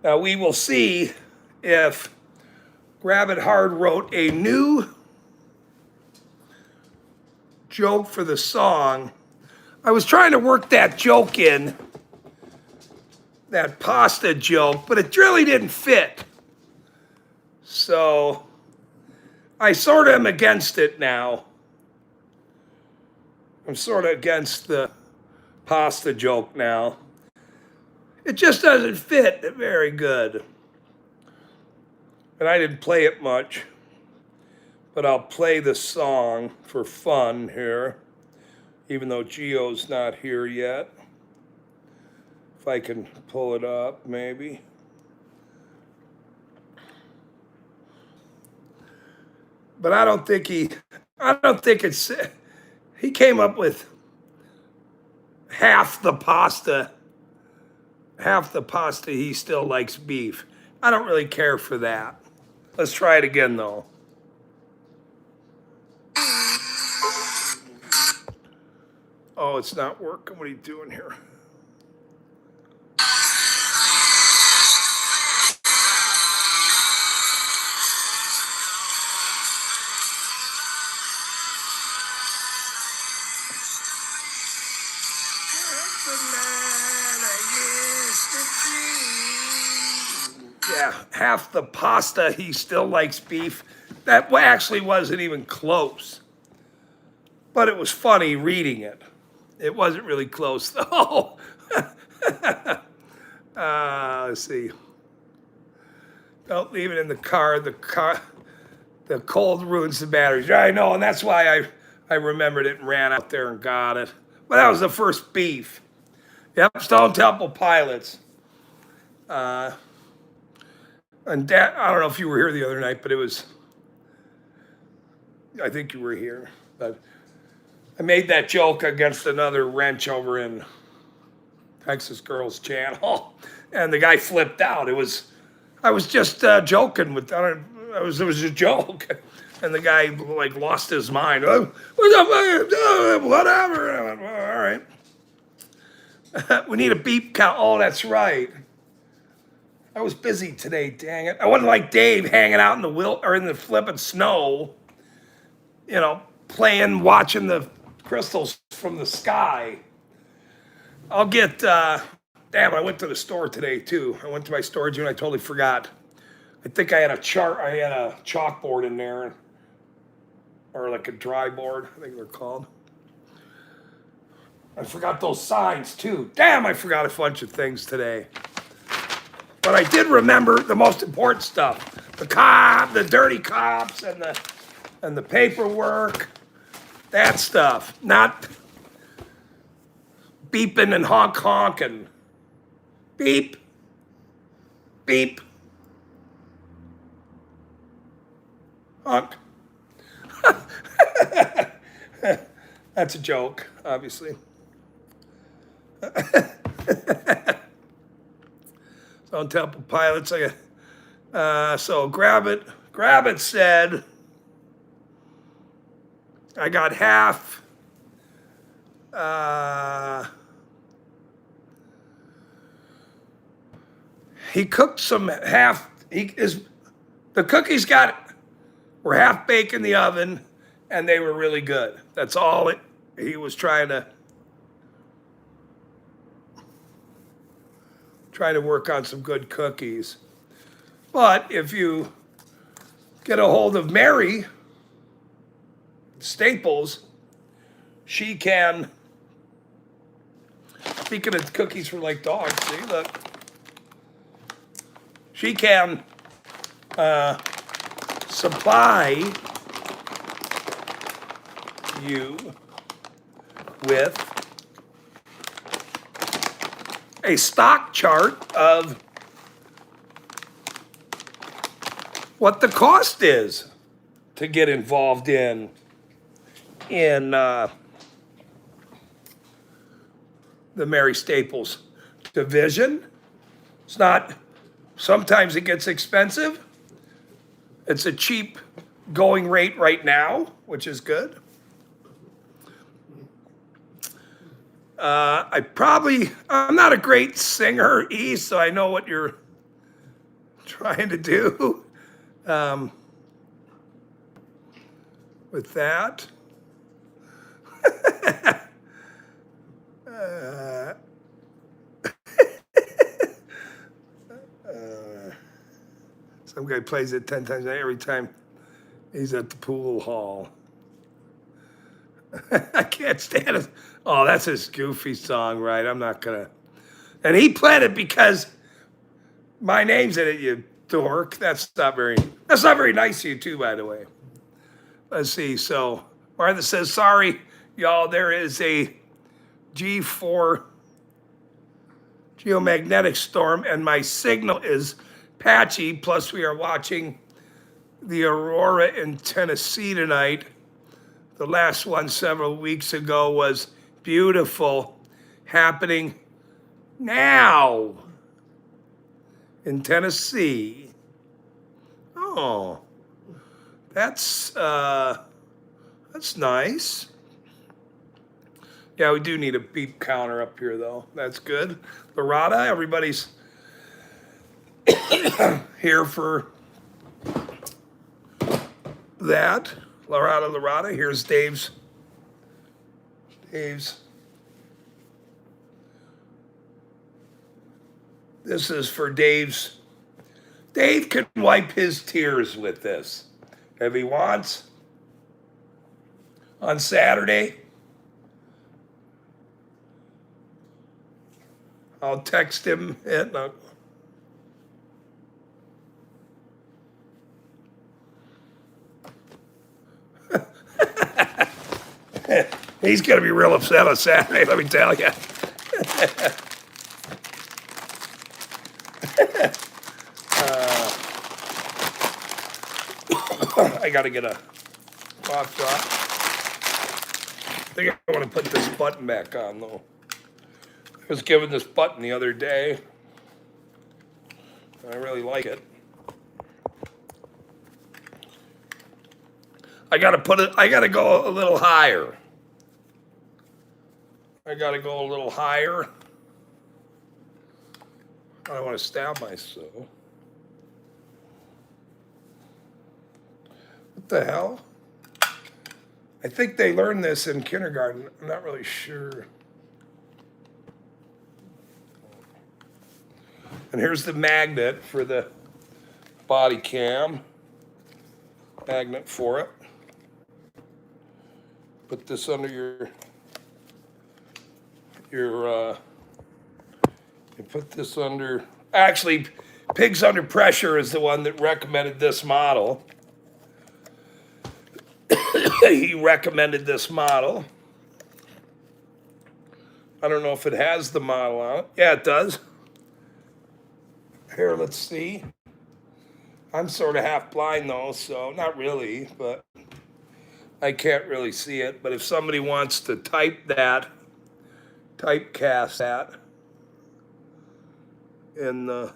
S1: Now we will see if Grab It Hard wrote a new joke for the song. I was trying to work that joke in, that pasta joke, but it really didn't fit. So I sort of am against it now. I'm sort of against the pasta joke now. It just doesn't fit very good. And I didn't play it much, but I'll play the song for fun here, even though Gio's not here yet. If I can pull it up, maybe. But I don't think he came up with half the pasta he still likes beef. I don't really care for that. Let's try it again though. Oh, it's not working. What are you doing here? Yeah, half the pasta he still likes beef. That actually wasn't even close. But it was funny reading it. It wasn't really close though. Let's see. Don't leave it in the car. The cold ruins the batteries. I know, and that's why I remembered it and ran out there and got it. But that was the first beef. Yep, Stone Temple Pilots. And Dad, I don't know if you were here the other night, but I think you were here. But I made that joke against another wrench over in Texas Girls Channel, and the guy flipped out. I was just joking with, it was a joke, and the guy like lost his mind. Oh, whatever. I went, well, all right. We need a beep count. Oh, that's right. I was busy today, dang it. I wasn't like Dave hanging out in the flipping snow, watching the crystals from the sky. I'll get, damn, I went to the store today too. I went to my storage unit, I totally forgot. I think I had a chalkboard in there, or like a dry board, I think they're called. I forgot those signs too. Damn, I forgot a bunch of things today. But I did remember the most important stuff. The dirty cops, and the paperwork. That stuff. Not beeping and honking. Beep. Beep. Honk. That's a joke, obviously. Stone Temple Pilots. So Grab It said, I got half. He cooked some half. The cookies were half baked in the oven, and they were really good. That's all he was trying to work on some good cookies. But if you get a hold of Mary Staples, she can, speaking of cookies for like dogs, see, look. She can supply you with a stock chart of what the cost is to get involved in the Mary Staples division. It's not, sometimes it gets expensive. It's a cheap going rate right now, which is good. I'm not a great singer, E, so I know what you're trying to do with that. Some guy plays it 10 times every time he's at the pool hall. I can't stand it. Oh, that's his goofy song, right? I'm not gonna. And he played it because my name's in it, you dork. That's not very nice of you too, by the way. Let's see. So Martha says, sorry, y'all, there is a G4 geomagnetic storm, and my signal is patchy. Plus, we are watching the aurora in Tennessee tonight. The last one several weeks ago was beautiful, happening now in Tennessee. Oh, that's nice. Yeah, we do need a beep counter up here, though. That's good. Lorada, everybody's here for that. Lorada. Here's Dave's. This is for Dave's. Dave can wipe his tears with this if he wants. On Saturday, I'll text him it. He's going to be real upset on Saturday, let me tell you. I got to get a cough drop. I think I want to put this button back on, though. I was given this button the other day. I really like it. I got to go a little higher. I don't want to stab myself. What the hell? I think they learned this in kindergarten. I'm not really sure. And here's the magnet for the body cam. Magnet for it. Put this under you put this under, actually, Pigs Under Pressure is the one that recommended this model. He recommended this model. I don't know if it has the model on it. Yeah, it does. Here, let's see. I'm sort of half blind though, so not really, but I can't really see it. But if somebody wants to typecast that in the,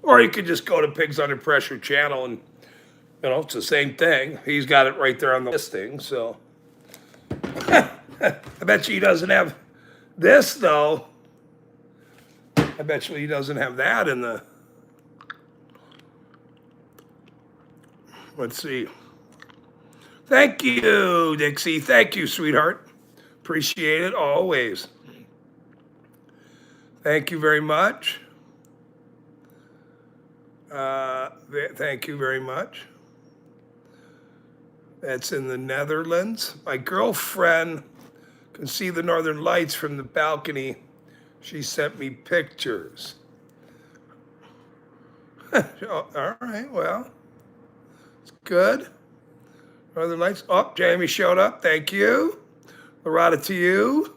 S1: or you could just go to Pigs Under Pressure channel and, it's the same thing. He's got it right there on the listing, so. I bet you he doesn't have this, though. I bet you he doesn't have that in the, let's see. Thank you, Dixie. Thank you, sweetheart. Appreciate it always. Thank you very much. Thank you very much. That's in the Netherlands. My girlfriend can see the northern lights from the balcony. She sent me pictures. All right, well, it's good. Northern lights. Oh, Jamie showed up. Thank you. Loretta, to you,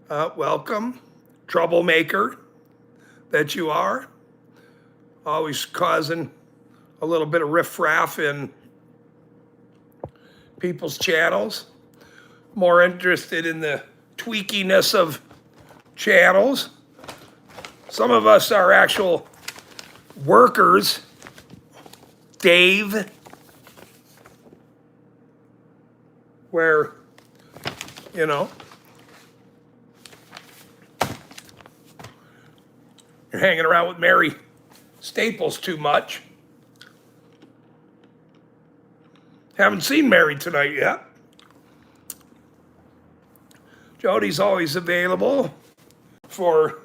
S1: welcome. Troublemaker that you are. Always causing a little bit of riffraff in people's channels. More interested in the tweakiness of channels. Some of us are actual workers. Dave, where, you're hanging around with Mary Staples too much. Haven't seen Mary tonight yet. Jody's always available for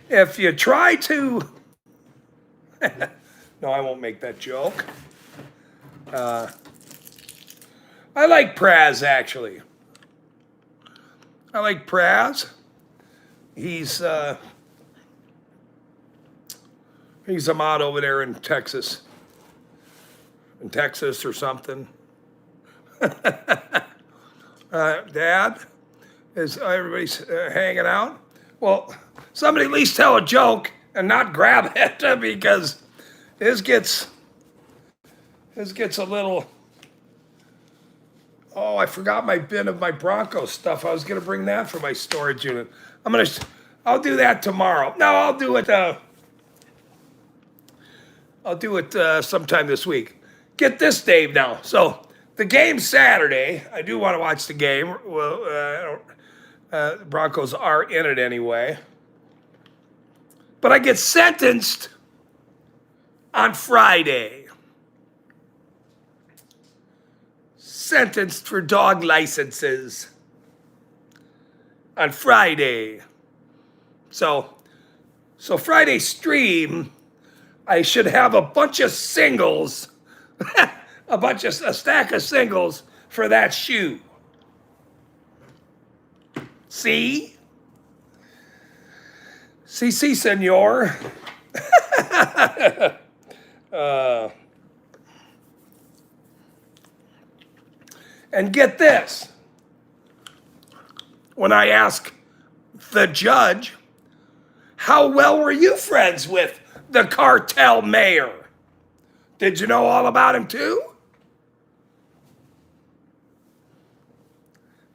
S1: if you try to. No, I won't make that joke. I like Praz, actually. I like Praz. He's a mod over there in Texas. In Texas or something. Dad, is everybody's hanging out? Well, somebody at least tell a joke and not grab it, because this gets a little. Oh, I forgot my bin of my Broncos stuff. I was gonna bring that for my storage unit. I'll do that tomorrow. No, I'll do it sometime this week. Get this, Dave, now. So the game's Saturday. I do want to watch the game. Well, the Broncos are in it anyway. But I get sentenced on Friday. Sentenced for dog licenses on Friday. So Friday stream, I should have a bunch of singles, a stack of singles for that shoe. See, senor. And get this. When I ask the judge, how well were you friends with the cartel mayor? Did you know all about him too?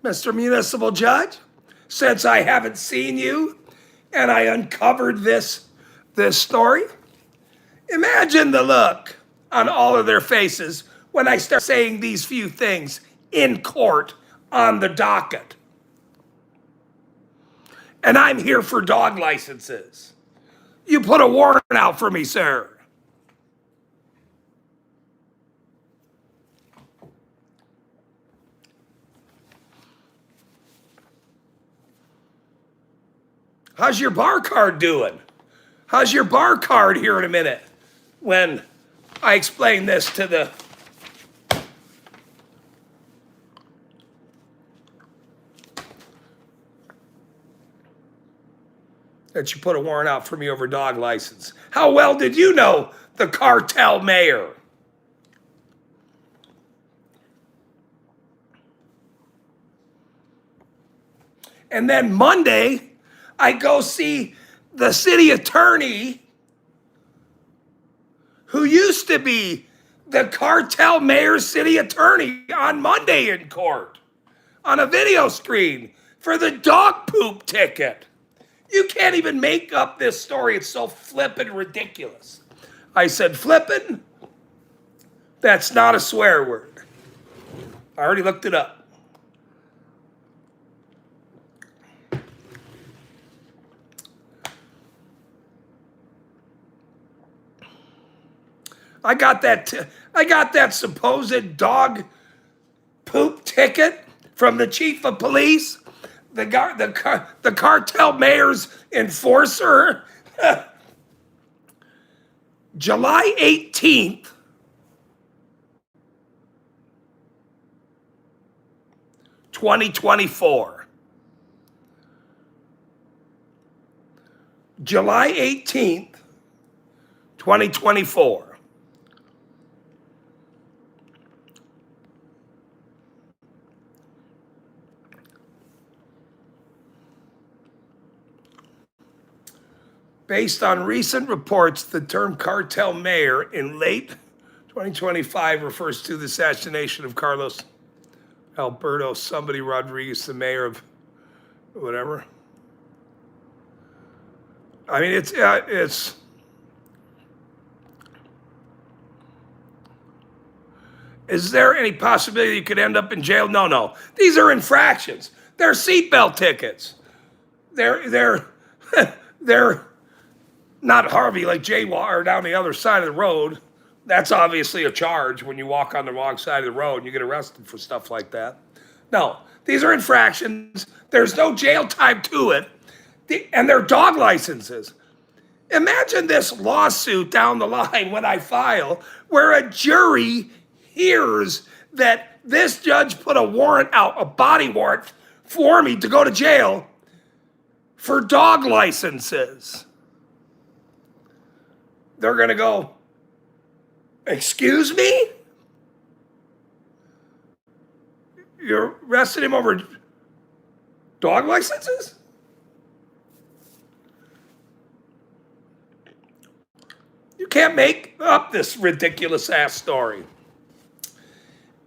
S1: Mr. Municipal Judge, since I haven't seen you and I uncovered this story, imagine the look on all of their faces when I start saying these few things in court on the docket. And I'm here for dog licenses. You put a warrant out for me, sir. How's your bar card doing? How's your bar card here in a minute when I explain this to the that you put a warrant out for me over dog license? How well did you know the cartel mayor? And then Monday, I go see the city attorney who used to be the cartel mayor's city attorney on Monday in court on a video screen for the dog poop ticket. You can't even make up this story. It's so flippin' ridiculous. I said, flippin'? That's not a swear word. I already looked it up. I got that supposed dog poop ticket from the chief of police, the cartel mayor's enforcer, July 18th, 2024. July 18th, 2024. Based on recent reports, the term cartel mayor in late 2025 refers to the assassination of Carlos Alberto somebody Rodriguez, the mayor of whatever. I mean, it's. Is there any possibility you could end up in jail? No, no. These are infractions. They're seatbelt tickets. They're they're not Harvey like jaywalk down the other side of the road. That's obviously a charge when you walk on the wrong side of the road and you get arrested for stuff like that. No, these are infractions. There's no jail time to it. And they're dog licenses. Imagine this lawsuit down the line when I file, where a jury hears that this judge put a warrant out, a body warrant for me to go to jail for dog licenses. They're going to go, excuse me? You arrested him over dog licenses? You can't make up this ridiculous ass story.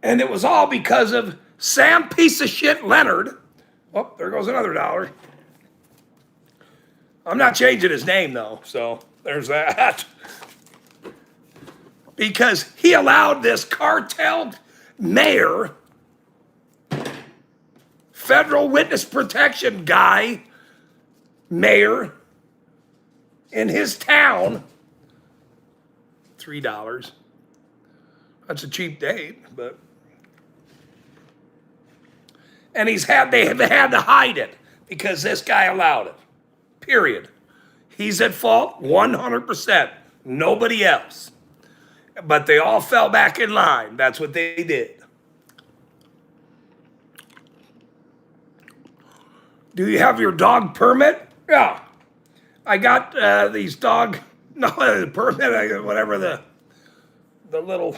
S1: And it was all because of Sam piece of shit Leonard. Oh, there goes another $1. I'm not changing his name though, so there's that. Because he allowed this cartel mayor, federal witness protection guy, mayor, in his town, $3. That's a cheap date, but. And they have had to hide it because this guy allowed it. Period. He's at fault 100%. Nobody else. But they all fell back in line. That's what they did. Do you have your dog permit? Yeah. I got these dog, no, permit, whatever the little,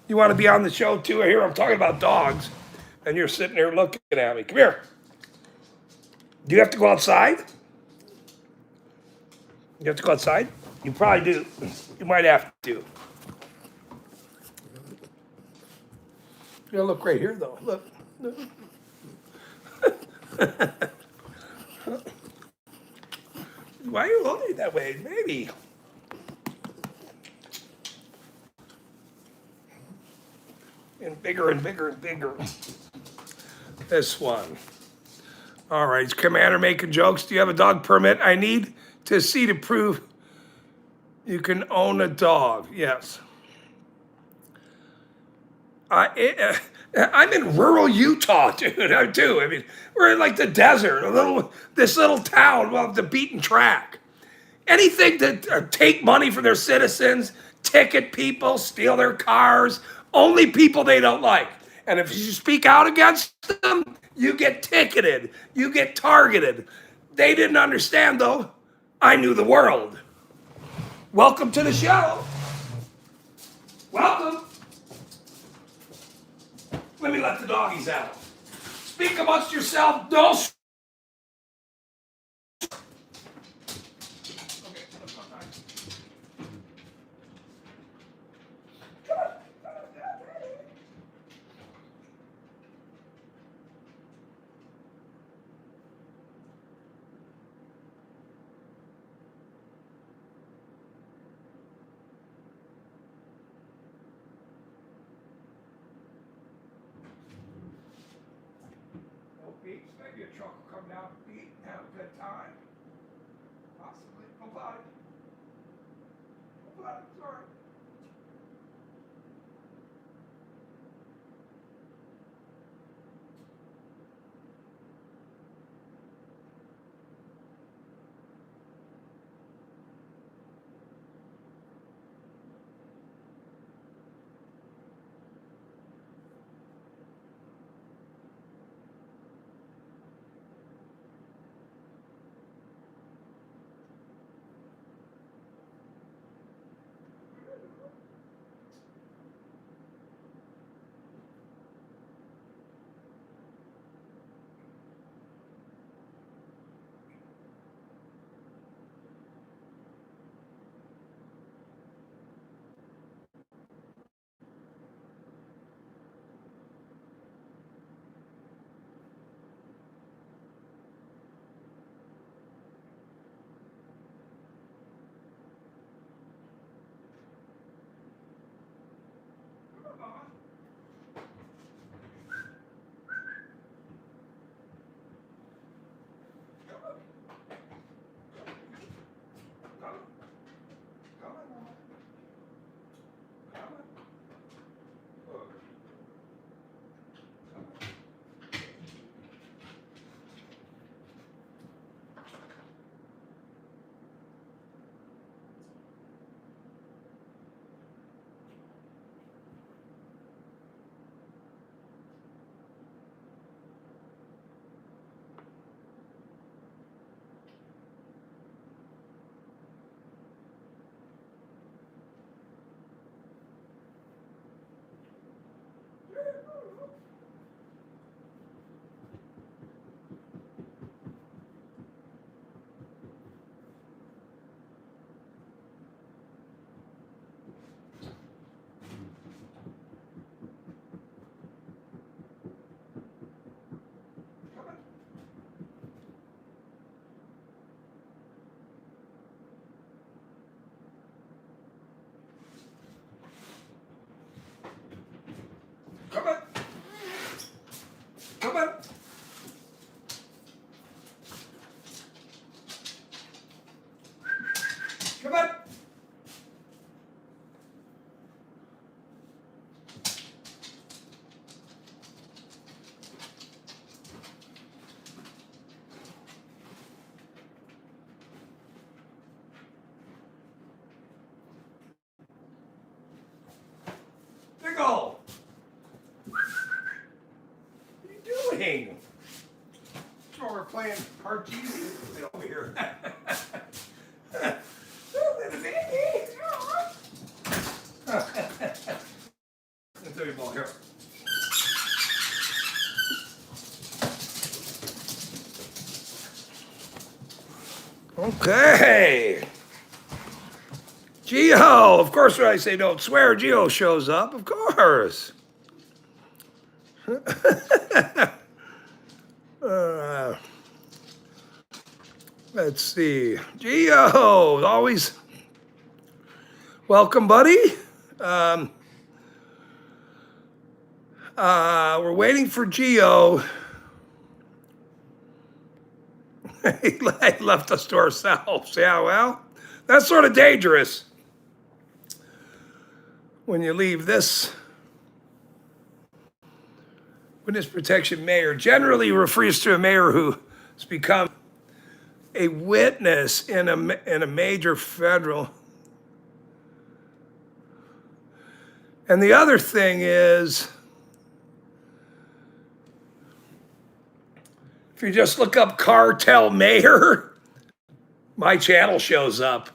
S1: you want to be on the show too? Here, I'm talking about dogs, and you're sitting there looking at me. Come here. Do you have to go outside? You have to go outside? You probably do. You might have to. You gotta look right here, though. Look. Why are you holding it that way? Maybe. And bigger and bigger and bigger. This one. All right, is Commander making jokes? Do you have a dog permit? I need to see to prove you can own a dog. Yes. I'm in rural Utah, dude. Too. I mean, we're in like the desert, this little town off the beaten track. Anything to take money from their citizens, ticket people, steal their cars, only people they don't like. And if you speak out against them, you get ticketed, you get targeted. They didn't understand, though. I knew the world. Welcome to the show. Welcome. Let me let the doggies out. Speak amongst yourself. No. Okay, that's not nice. Maybe a truck will come down, beat, and have a good time. Possibly. No body. No body. Sorry. playing. So we're playing Parcheesi over here. Throw your ball here. Okay. Geo, of course, when I say don't swear, Geo shows up, of course. Let's see. Geo, always welcome, buddy. We're waiting for Geo. He left us to ourselves. Yeah, well, that's sort of dangerous when you leave this witness protection mayor. Generally refers to a mayor who has become a witness in a major federal. And the other thing is, if you just look up cartel mayor, my channel shows up.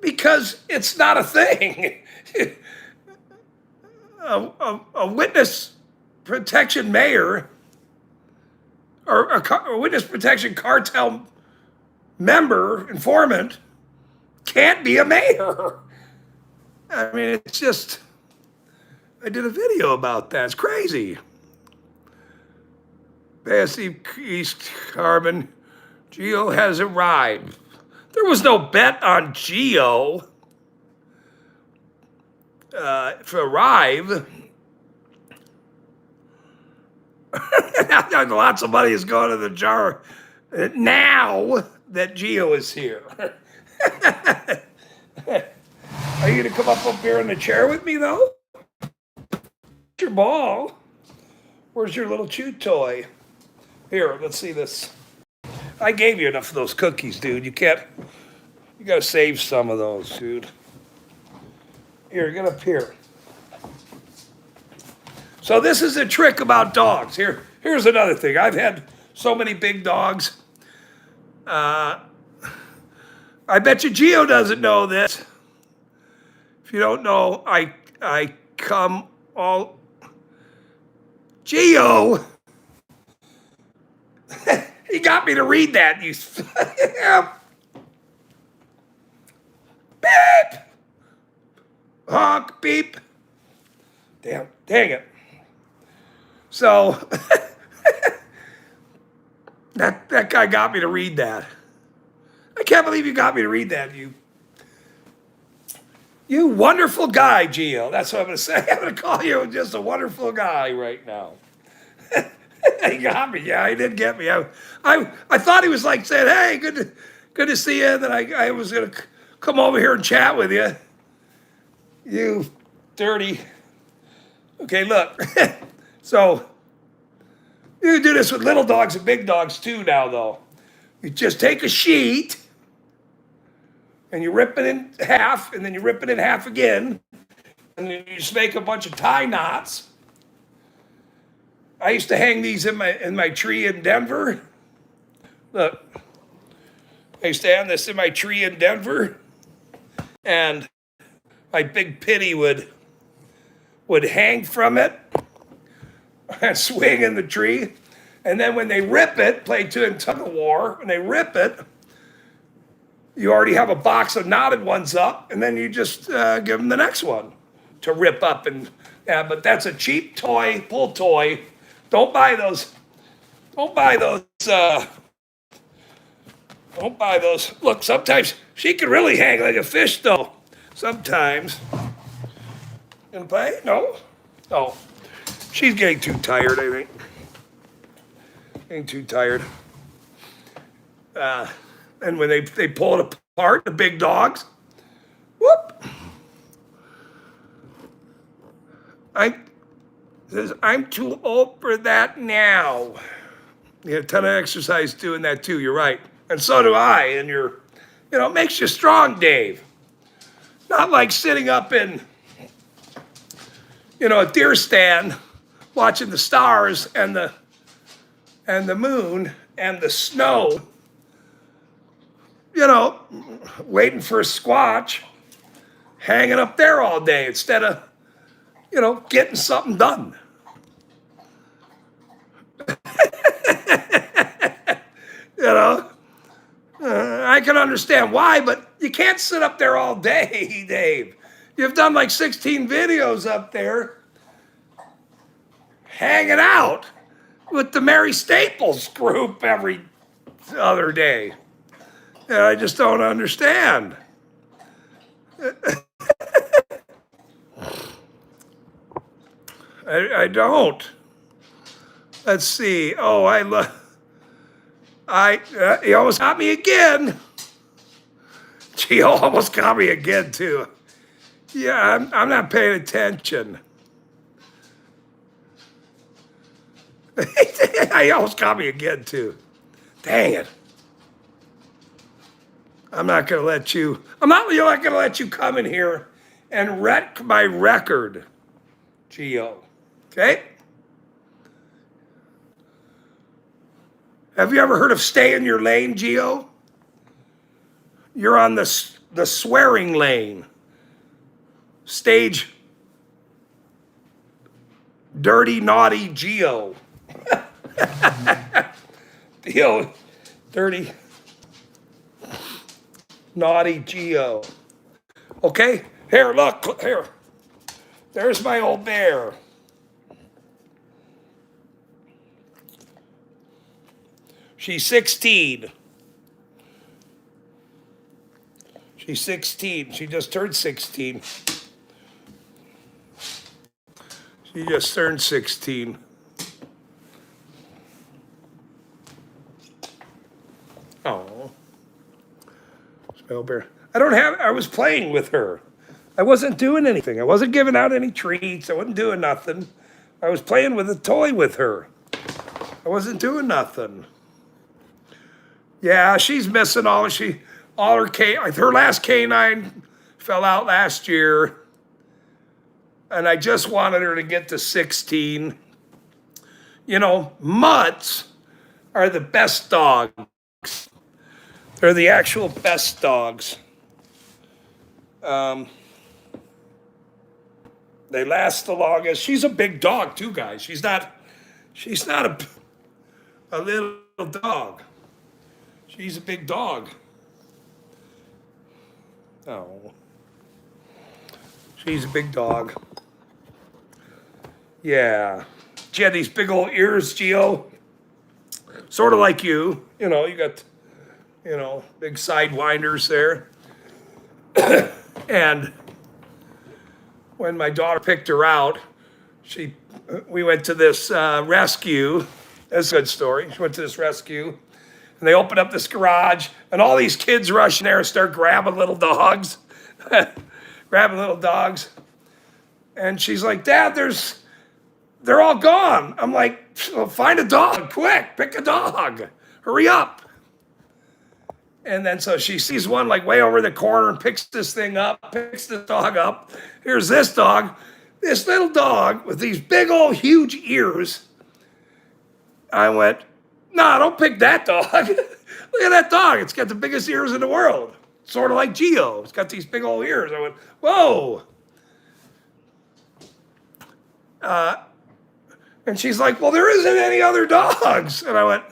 S1: Because it's not a thing. A witness protection mayor or a witness protection cartel member, informant, can't be a mayor. I mean, it's just, I did a video about that. It's crazy. Passive East Carbon, Geo has arrived. There was no bet on Geo to arrive. Lots of money is going to the jar now that Geo is here. Are you going to come up here in the chair with me, though? Your ball. Where's your little chew toy? Here, let's see this. I gave you enough of those cookies, dude. You got to save some of those, dude. Here, get up here. So this is a trick about dogs. Here's another thing. I've had so many big dogs. I bet you Geo doesn't know this. If you don't know, I come all... Geo! He got me to read that. You... Beep! Honk, beep. Dang it. So, that guy got me to read that. I can't believe you got me to read that, you wonderful guy, Geo. That's what I'm going to say. I'm going to call you just a wonderful guy right now. He got me. Yeah, he did get me. I thought he was like saying, hey, good to see you. And then I was going to come over here and chat with you. You dirty. Okay, look. So, you can do this with little dogs and big dogs too now, though. You just take a sheet, and you rip it in half, and then you rip it in half again, and then you just make a bunch of tie knots. I used to hang these in my tree in Denver. Look, I used to hang this in my tree in Denver, and my big pitty would hang from it and swing in the tree. And then when they rip it, play tug of war, when they rip it, you already have a box of knotted ones up, and then you just give them the next one to rip up. But that's a cheap toy, pull toy. Don't buy those. Don't buy those. Don't buy those. Look, sometimes she can really hang like a fish, though. Sometimes. Can play? No? No. She's getting too tired, I think. Getting too tired. And when they pull it apart, the big dogs, whoop. I'm too old for that now. You get a ton of exercise doing that too, you're right. And so do I, and it makes you strong, Dave. Not like sitting up in, a deer stand watching the stars and the moon and the snow, waiting for a Squatch, hanging up there all day instead of, getting something done. I can understand why, but you can't sit up there all day, Dave. You've done like 16 videos up there hanging out with the Mary Staples group every other day. And I just don't understand. I don't. Let's see. Oh, he almost got me again. Gio almost got me again, too. Yeah, I'm not paying attention. He almost got me again, too. Dang it. I'm not going to let you come in here and wreck my record, Gio. Okay? Have you ever heard of stay in your lane, Gio? You're on the swearing lane. Stage dirty, naughty Gio. Gio, dirty, naughty Gio. Okay, here, look, here. There's my old bear. She's 16. She's 16. She just turned 16. She just turned 16. Oh. Smell bear. I was playing with her. I wasn't doing anything. I wasn't giving out any treats. I wasn't doing nothing. I was playing with a toy with her. I wasn't doing nothing. Yeah, she's missing her last canine fell out last year. And I just wanted her to get to 16. Mutts are the best dogs. They're the actual best dogs. They last the longest. She's a big dog too, guys. She's not a little dog. She's a big dog. Oh. She's a big dog. Yeah. She had these big old ears, Gio. Sort of like you. You got, big sidewinders there. And when my daughter picked her out, we went to this rescue. That's a good story. She went to this rescue. And they open up this garage, and all these kids rush in there and start grabbing little dogs. And she's like, Dad, they're all gone. I'm like, well, find a dog, quick, pick a dog, hurry up. And then so she sees one like way over the corner and picks this dog up. Here's this dog, this little dog with these big old huge ears. I went, no, don't pick that dog. Look at that dog. It's got the biggest ears in the world. Sort of like Gio. It's got these big old ears. I went, whoa. And she's like, well, there isn't any other dogs. And I went,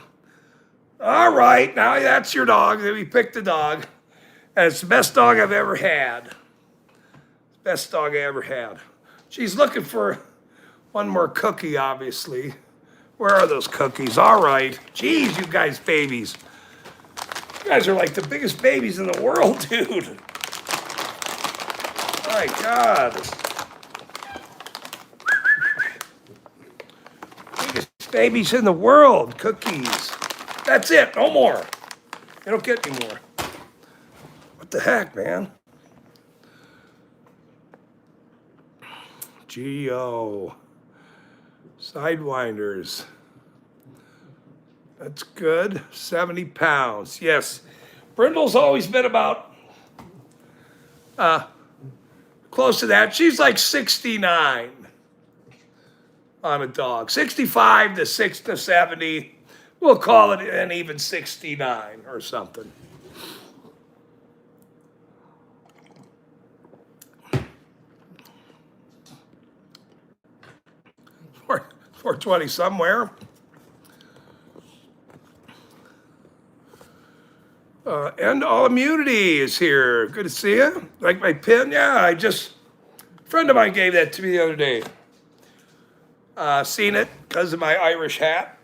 S1: all right, now that's your dog. Then we picked the dog. And it's the best dog I've ever had. Best dog I ever had. She's looking for one more cookie, obviously. Where are those cookies? All right. Jeez, you guys babies. You guys are like the biggest babies in the world, dude. My God. Biggest babies in the world. Cookies. That's it. No more. They don't get any more. What the heck, man? Geo. Sidewinders. That's good. 70 pounds. Yes. Brindle's always been about close to that. She's like 69. on a dog. 65 to 6 to 70. We'll call it an even 69 or something. 420 somewhere. And all immunity is here. Good to see you. Like my pin? Yeah, a friend of mine gave that to me the other day. Seen it because of my Irish hat.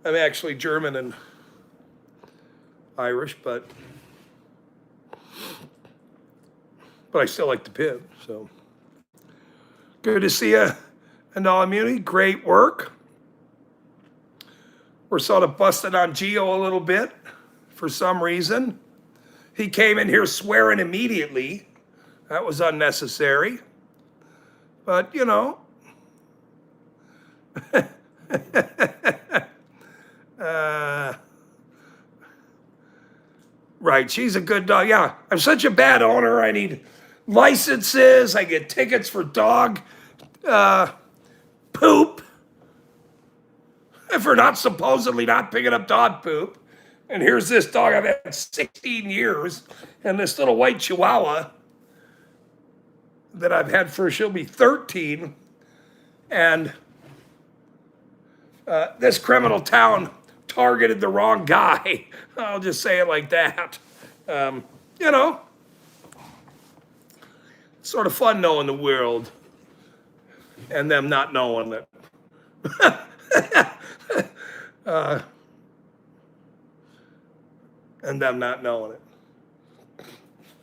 S1: I'm actually German and Irish, but I still like the pin. So good to see you. And all immunity, great work. We're sort of busted on Geo a little bit for some reason. He came in here swearing immediately. That was unnecessary. But, you know. Right, she's a good dog. Yeah, I'm such a bad owner. I need licenses. I get tickets for dog poop for supposedly not picking up dog poop. And here's this dog I've had 16 years, and this little white Chihuahua that I've had she'll be 13. And this criminal town targeted the wrong guy. I'll just say it like that. You know, sort of fun knowing the world and them not knowing it. And them not knowing it.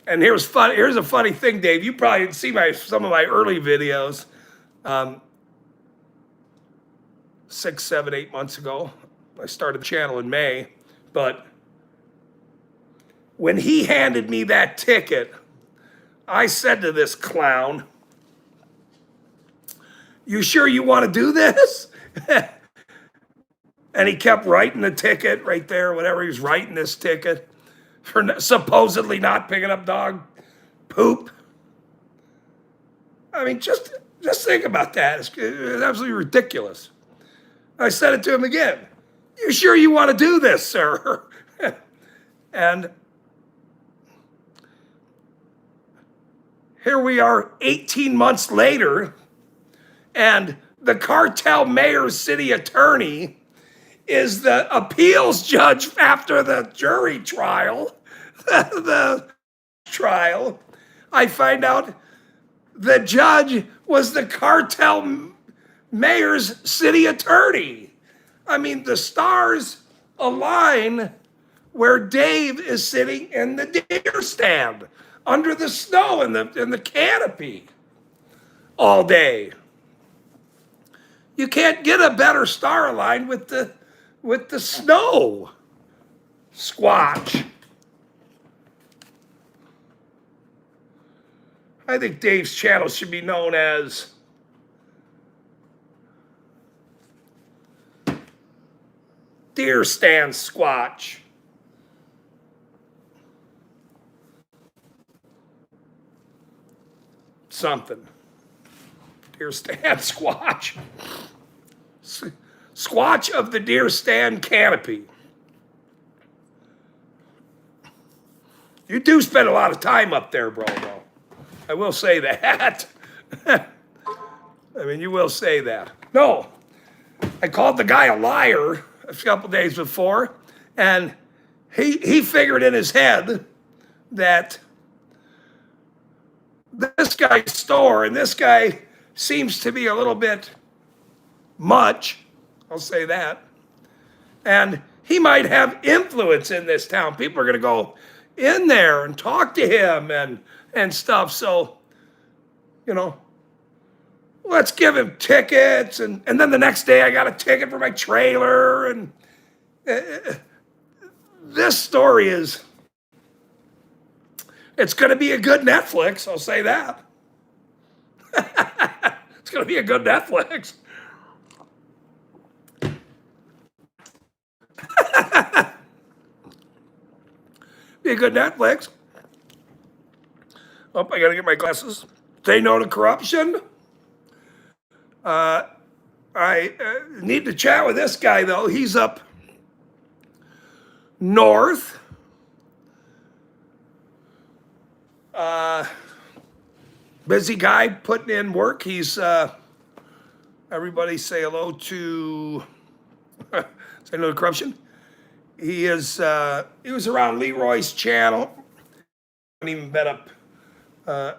S1: And here's a funny thing, Dave. You probably see some of my early videos, 6, 7, 8 months ago. I started the channel in May, but when he handed me that ticket, I said to this clown, "You sure you want to do this?" And he kept writing the ticket right there, whatever he was writing this ticket for supposedly not picking up dog poop. I mean, just think about that. It's absolutely ridiculous. I said it to him again. "You sure you want to do this, sir?" And here we are 18 months later, and the cartel mayor's city attorney is the appeals judge after the jury trial. The trial, I find out the judge was the cartel mayor's city attorney. I mean, the stars align where Dave is sitting in the deer stand under the snow in the canopy all day. You can't get a better star aligned with the snow. Squatch. I think Dave's channel should be known as Deer Stand Squatch. Something. Deer Stand Squatch. Squatch of the Deer Stand Canopy. You do spend a lot of time up there, bro, though. I will say that. I mean, you will say that. No, I called the guy a liar a couple days before, and he figured in his head that this guy's store, and this guy seems to be a little bit much, I'll say that, and he might have influence in this town. People are going to go in there and talk to him and stuff. So, you know, let's give him tickets. And then the next day I got a ticket for my trailer. And this story it's going to be a good Netflix. I'll say that. It's going to be a good Netflix. Be a good Netflix. Oh, I got to get my glasses. Say no to corruption. I need to chat with this guy, though. He's up north. Busy guy putting in work. He's, everybody say hello to, say hello to Corruption. He is, he was around Leroy's channel. I haven't even been up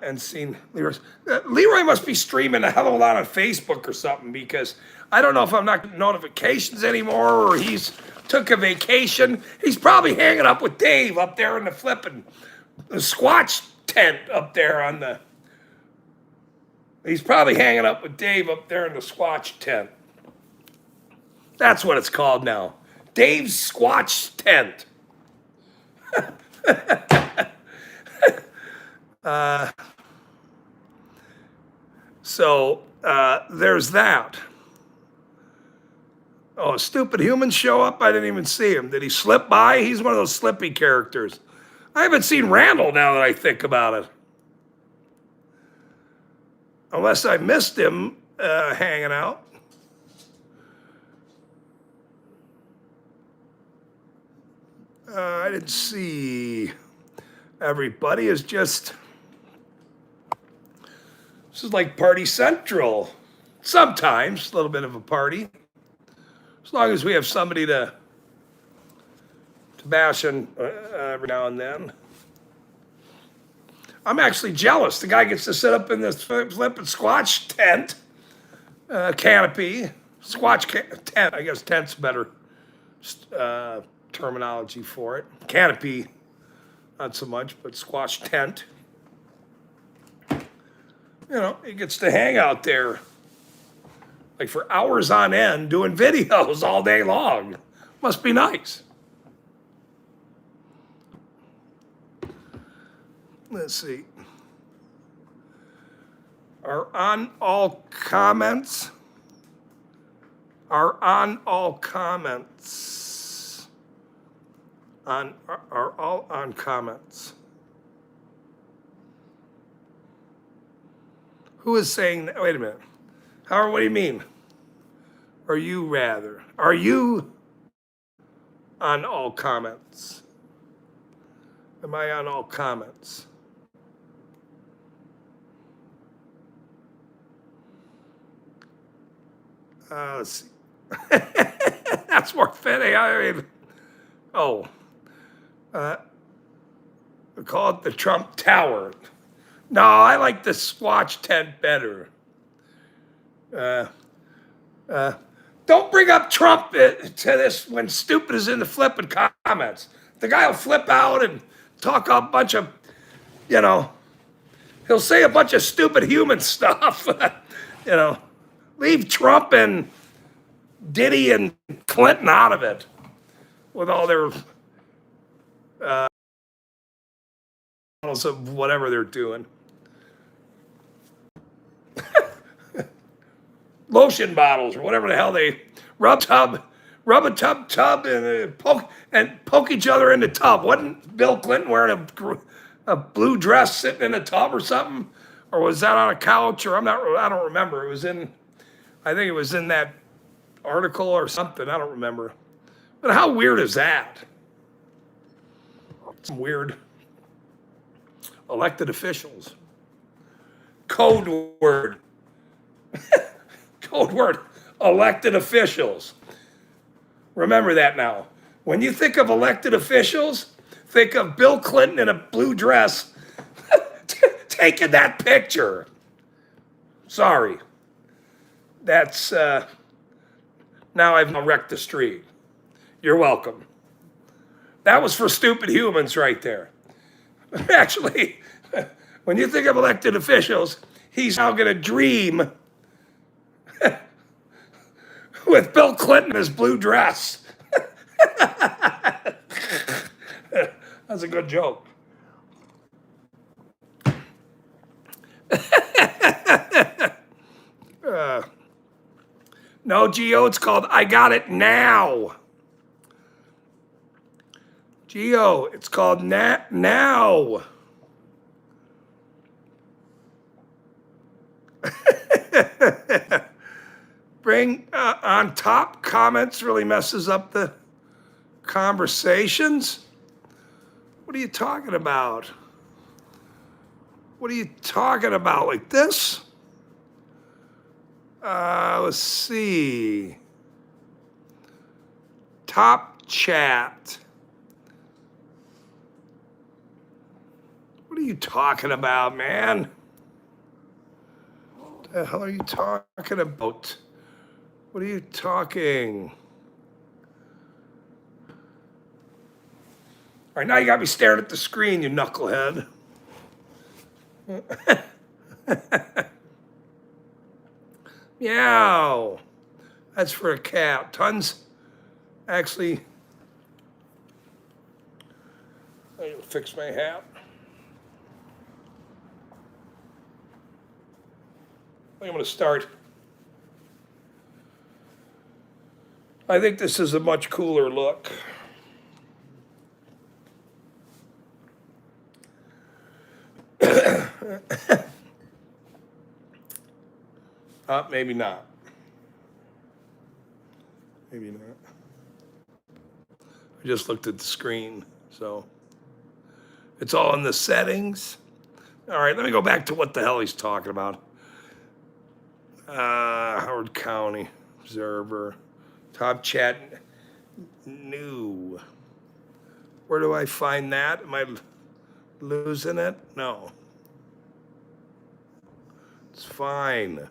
S1: and seen Leroy's. Leroy must be streaming a hell of a lot on Facebook or something, because I don't know if I'm not getting notifications anymore, or he's took a vacation. He's probably hanging up with Dave up there in the flipping the Squatch tent up there on the. He's probably hanging up with Dave up there in the Squatch tent. That's what it's called now. Dave's Squatch tent. So there's that. Oh, stupid humans show up? I didn't even see him. Did he slip by? He's one of those slippy characters. I haven't seen Randall now that I think about it. Unless I missed him hanging out. I didn't see everybody. Is just, this is like Party Central. Sometimes a little bit of a party. As long as we have somebody to bash in every now and then. I'm actually jealous. The guy gets to sit up in this flipping Squatch tent, canopy, tent. I guess tent's better terminology for it. Canopy, not so much, but Squatch tent. You know, he gets to hang out there like for hours on end doing videos all day long. Must be nice. Let's see. Are on all comments? Are all on comments? Who is saying that? Wait a minute. Howard, what do you mean? Are you rather? Are you on all comments? Am I on all comments? Let's see. That's more fitting. I mean, we call it the Trump Tower. No, I like the Squatch tent better. Don't bring up Trump to this when stupid is in the flipping comments. The guy will flip out and talk a bunch of, he'll say a bunch of stupid human stuff. Leave Trump and Diddy and Clinton out of it with all their of whatever they're doing. Lotion bottles or whatever the hell they rub a tub and poke each other in the tub. Wasn't Bill Clinton wearing a blue dress sitting in a tub or something? Or was that on a couch? Or I don't remember. I think it was in that article or something. I don't remember. But how weird is that? Some weird elected officials. Code word. Code word. Elected officials. Remember that now. When you think of elected officials, think of Bill Clinton in a blue dress taking that picture. Sorry. That's, now I've wrecked the street. You're welcome. That was for stupid humans right there. Actually, when you think of elected officials, he's now going to dream with Bill Clinton in his blue dress. That's a good joke. No, Gio, it's called I Got It Now. Gio, it's called Now. bring on top comments really messes up the conversations. What are you talking about? What are you talking about? Like this? Let's see. Top chat. What are you talking about, man? What the hell are you talking about? What are you talking? All right, now you got me staring at the screen, you knucklehead. Meow. That's for a cat. Tons. Actually, I gotta fix my hat. I'm gonna start. I think this is a much cooler look. Maybe not. Maybe not. I just looked at the screen, so it's all in the settings. All right, let me go back to what the hell he's talking about. Howard County Observer, top chat, new. Where do I find that? Am I losing it? No. It's fine.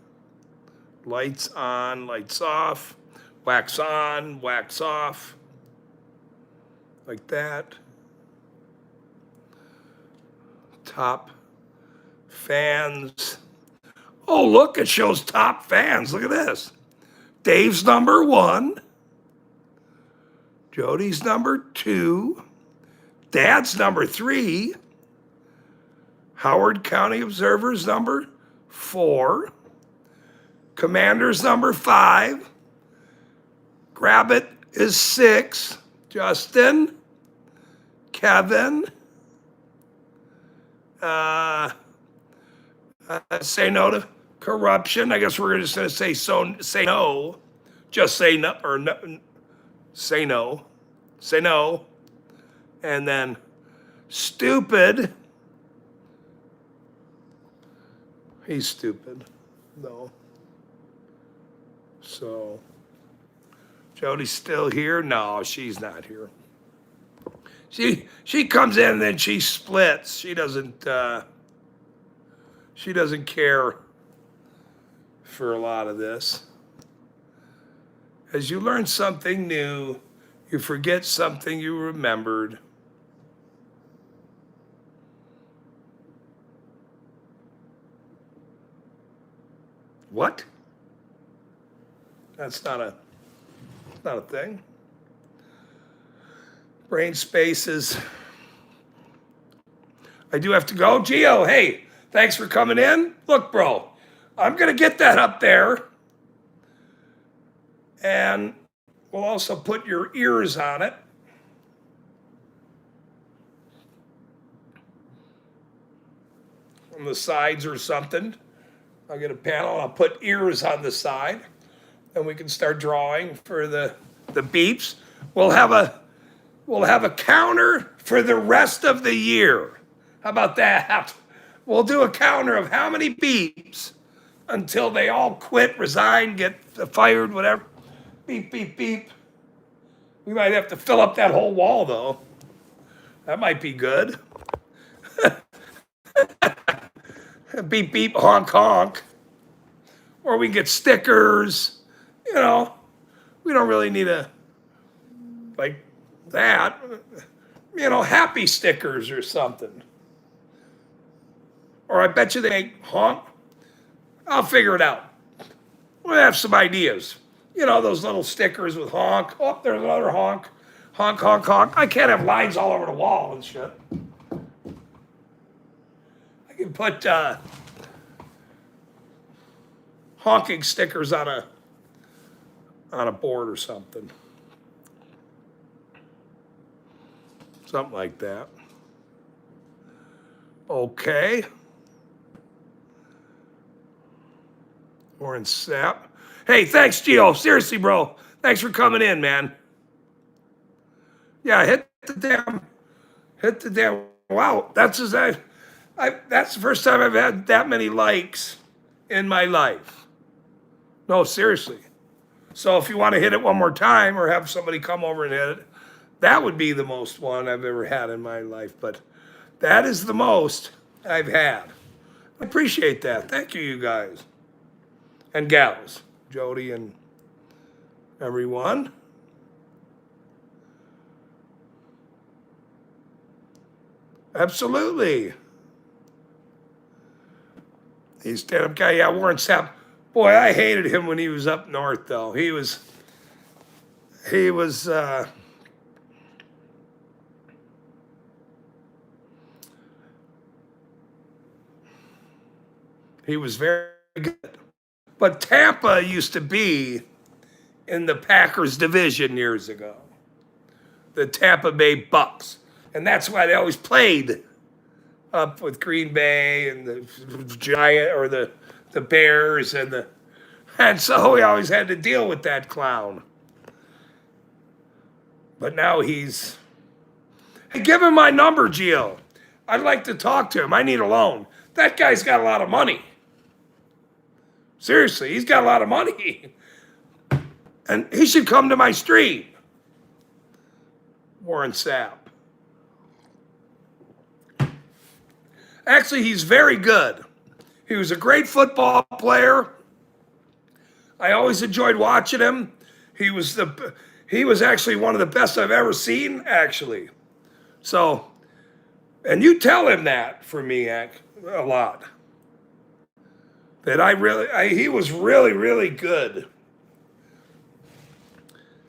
S1: Lights on, lights off, wax on, wax off, like that. Top fans. Oh, look, it shows top fans. Look at this. Dave's number 1. Jody's number 2. Dad's number 3. Howard County Observer's number 4. Commander's number 5. Grab it is 6. Justin. Kevin. Say no to corruption. I guess we're just going to say say no. Just say no, or no, say no. Say no. And then stupid. He's stupid. No. So, Jody's still here? No, she's not here. She comes in and then she splits. She doesn't care for a lot of this. As you learn something new, you forget something you remembered. What? That's not a thing. Brain spaces. I do have to go. Gio, hey, thanks for coming in. Look, bro, I'm going to get that up there. And we'll also put your ears on it. On the sides or something. I'll get a panel. I'll put ears on the side. And we can start drawing for the beeps. We'll have a counter for the rest of the year. How about that? We'll do a counter of how many beeps until they all quit, resign, get fired, whatever. Beep, beep, beep. We might have to fill up that whole wall, though. That might be good. Beep, beep, honk, honk. Or we can get stickers. You know, we don't really need like that. You know, happy stickers or something. Or I bet you they make honk. I'll figure it out. We'll have some ideas. You know, those little stickers with honk. Oh, there's another honk. Honk, honk, honk. I can't have lines all over the wall and shit. I can put honking stickers on a board or something. Something like that. Okay. Or in SAP. Hey, thanks, Gio. Seriously, bro. Thanks for coming in, man. Yeah, hit the damn. Wow, that's that's the first time I've had that many likes in my life. No, seriously. So if you want to hit it one more time or have somebody come over and hit it, that would be the most one I've ever had in my life. But that is the most I've had. I appreciate that. Thank you, you guys and gals, Jody and everyone. Absolutely. He's stand-up guy. Yeah, Warren Sapp. Boy, I hated him when he was up north, though. He was he was very good. But Tampa used to be in the Packers division years ago, the Tampa Bay Bucks, and that's why they always played up with Green Bay and the Giant or the Bears and so we always had to deal with that clown. But now he's. Hey, give him my number, Gio. I'd like to talk to him. I need a loan. That guy's got a lot of money. Seriously, he's got a lot of money. And he should come to my stream. Warren Sapp. Actually, he's very good. He was a great football player. I always enjoyed watching him. He was actually one of the best I've ever seen, actually. So, and you tell him that for me a lot. That he was really, really good.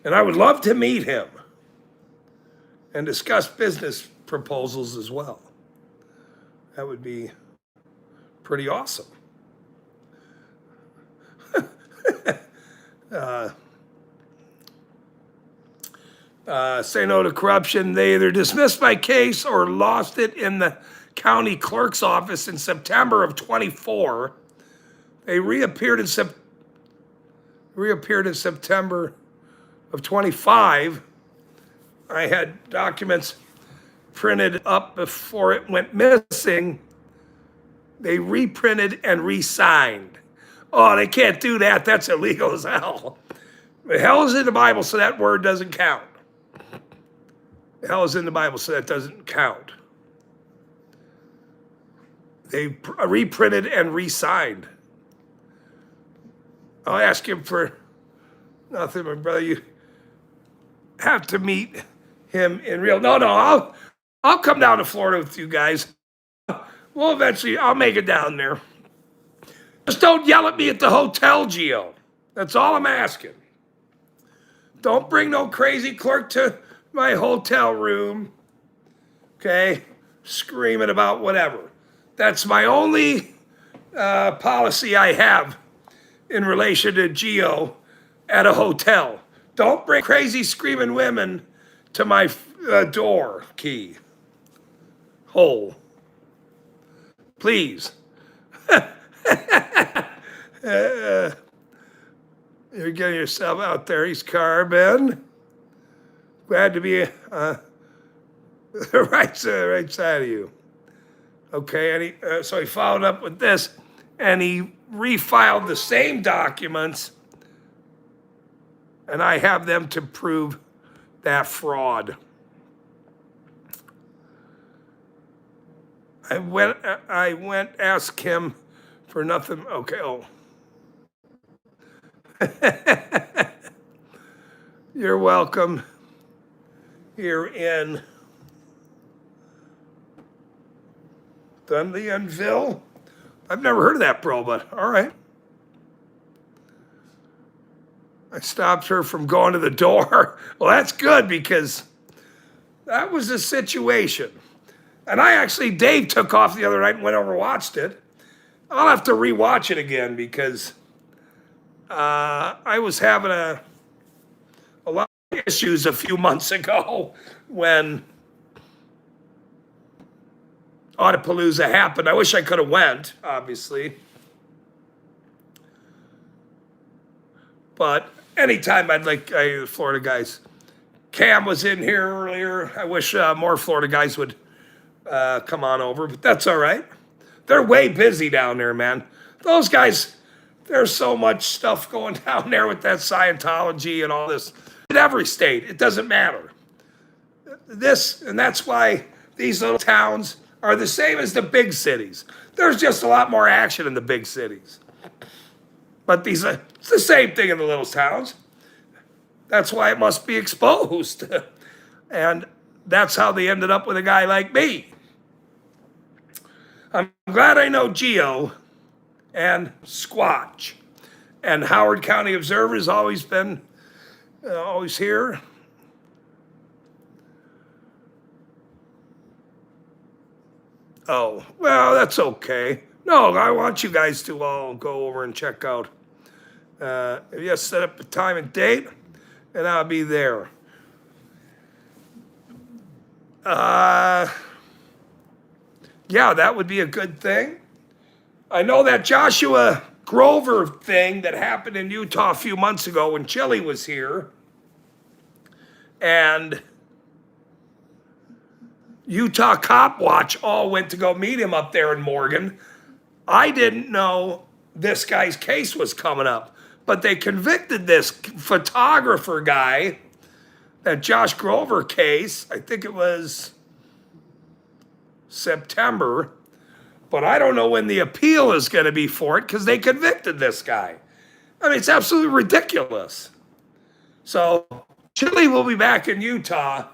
S1: And I would love to meet him and discuss business proposals as well. That would be pretty awesome. Say no to corruption. They either dismissed my case or lost it in the county clerk's office in September of 24. They reappeared in September of 25. I had documents printed up before it went missing. They reprinted and re-signed. Oh, they can't do that. That's illegal as hell. But hell is in the Bible, so that word doesn't count. Hell is in the Bible, so that doesn't count. They reprinted and re-signed. I'll ask him for nothing, my brother. You have to meet him in real. No, I'll come down to Florida with you guys. Well, eventually, I'll make it down there. Just don't yell at me at the hotel, Gio. That's all I'm asking. Don't bring no crazy clerk to my hotel room, okay? Screaming about whatever. That's my only policy I have in relation to Gio at a hotel. Don't bring crazy screaming women to my door key hole. Please. You're getting yourself out there, East Carbon. Glad to be the right side of you. Okay, and so he followed up with this, and he refiled the same documents, and I have them to prove that fraud. I went ask him for nothing. Okay, oh. You're welcome here in Dunleaville. I've never heard of that, bro, but all right. I stopped her from going to the door. Well, that's good because that was the situation. And Dave took off the other night and went over and watched it. I'll have to rewatch it again because I was having a lot of issues a few months ago when Audapalooza happened. I wish I could have went, obviously. But anytime the Florida guys. Cam was in here earlier. I wish more Florida guys would come on over, but that's all right. They're way busy down there, man. Those guys, there's so much stuff going down there with that Scientology and all this. In every state, it doesn't matter. And that's why these little towns are the same as the big cities. There's just a lot more action in the big cities. But it's the same thing in the little towns. That's why it must be exposed. And that's how they ended up with a guy like me. I'm glad I know Geo and Squatch. And Howard County Observer's always been, always here. Oh, well, that's okay. No, I want you guys to all go over and check out. Yes, set up a time and date, and I'll be there. Yeah, that would be a good thing. I know that Joshua Grover thing that happened in Utah a few months ago when Chili was here, and Utah Cop Watch all went to go meet him up there in Morgan. I didn't know this guy's case was coming up, but they convicted this photographer guy, that Josh Grover case. I think it was September, but I don't know when the appeal is going to be for it because they convicted this guy. I mean, it's absolutely ridiculous. So Chili will be back in Utah,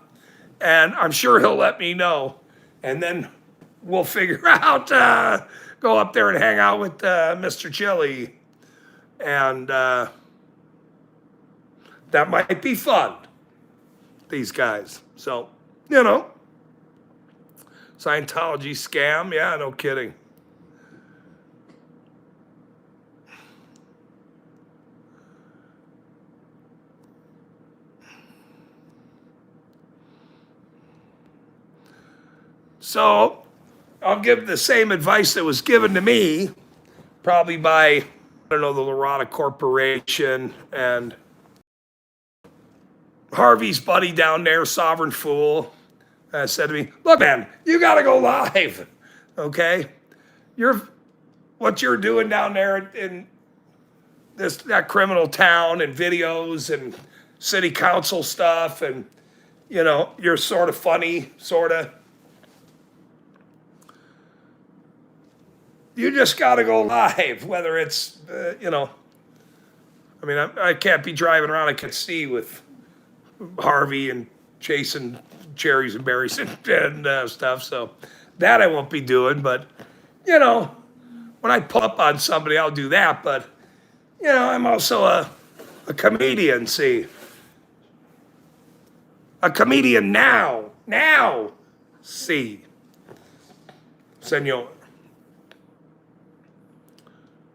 S1: and I'm sure he'll let me know, and then we'll figure out, go up there and hang out with Mr. Chili, and that might be fun, these guys. So, Scientology scam, yeah, no kidding. So I'll give the same advice that was given to me, probably by, I don't know, the Lorada Corporation and Harvey's buddy down there, Sovereign Fool, said to me, look, man, you got to go live, okay? What you're doing down there in that criminal town and videos and city council stuff, and, you're sort of funny, sort of. You just got to go live, whether it's, I mean, I can't be driving around at Sea with Harvey and chasing cherries and berries and stuff. So that I won't be doing. But, when I pull up on somebody, I'll do that. But, I'm also a comedian, see. A comedian now, see. Senor.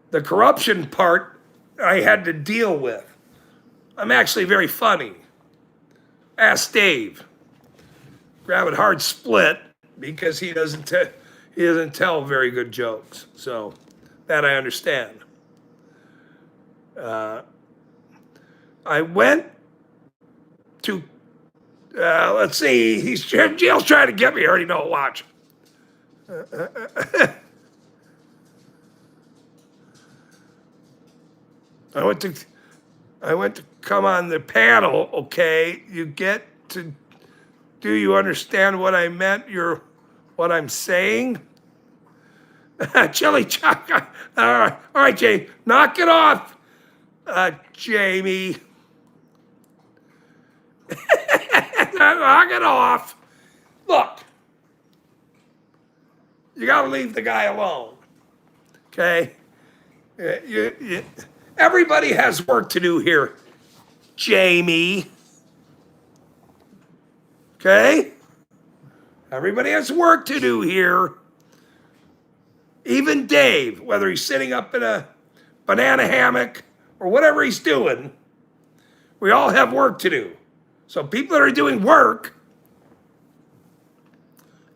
S1: The corruption part I had to deal with. I'm actually very funny. Ask Dave. Grab it hard split because he doesn't tell very good jokes. So that I understand. I went to, let's see, Jill's trying to get me. I already know, watch. I went to come on the panel, okay? Do you understand what I meant? What I'm saying? Chili Chuck. All right, Jay, knock it off, Jamie. Knock it off. Look, you got to leave the guy alone, okay? Everybody has work to do here, Jamie. Okay? Everybody has work to do here. Even Dave, whether he's sitting up in a banana hammock or whatever he's doing, we all have work to do. So people that are doing work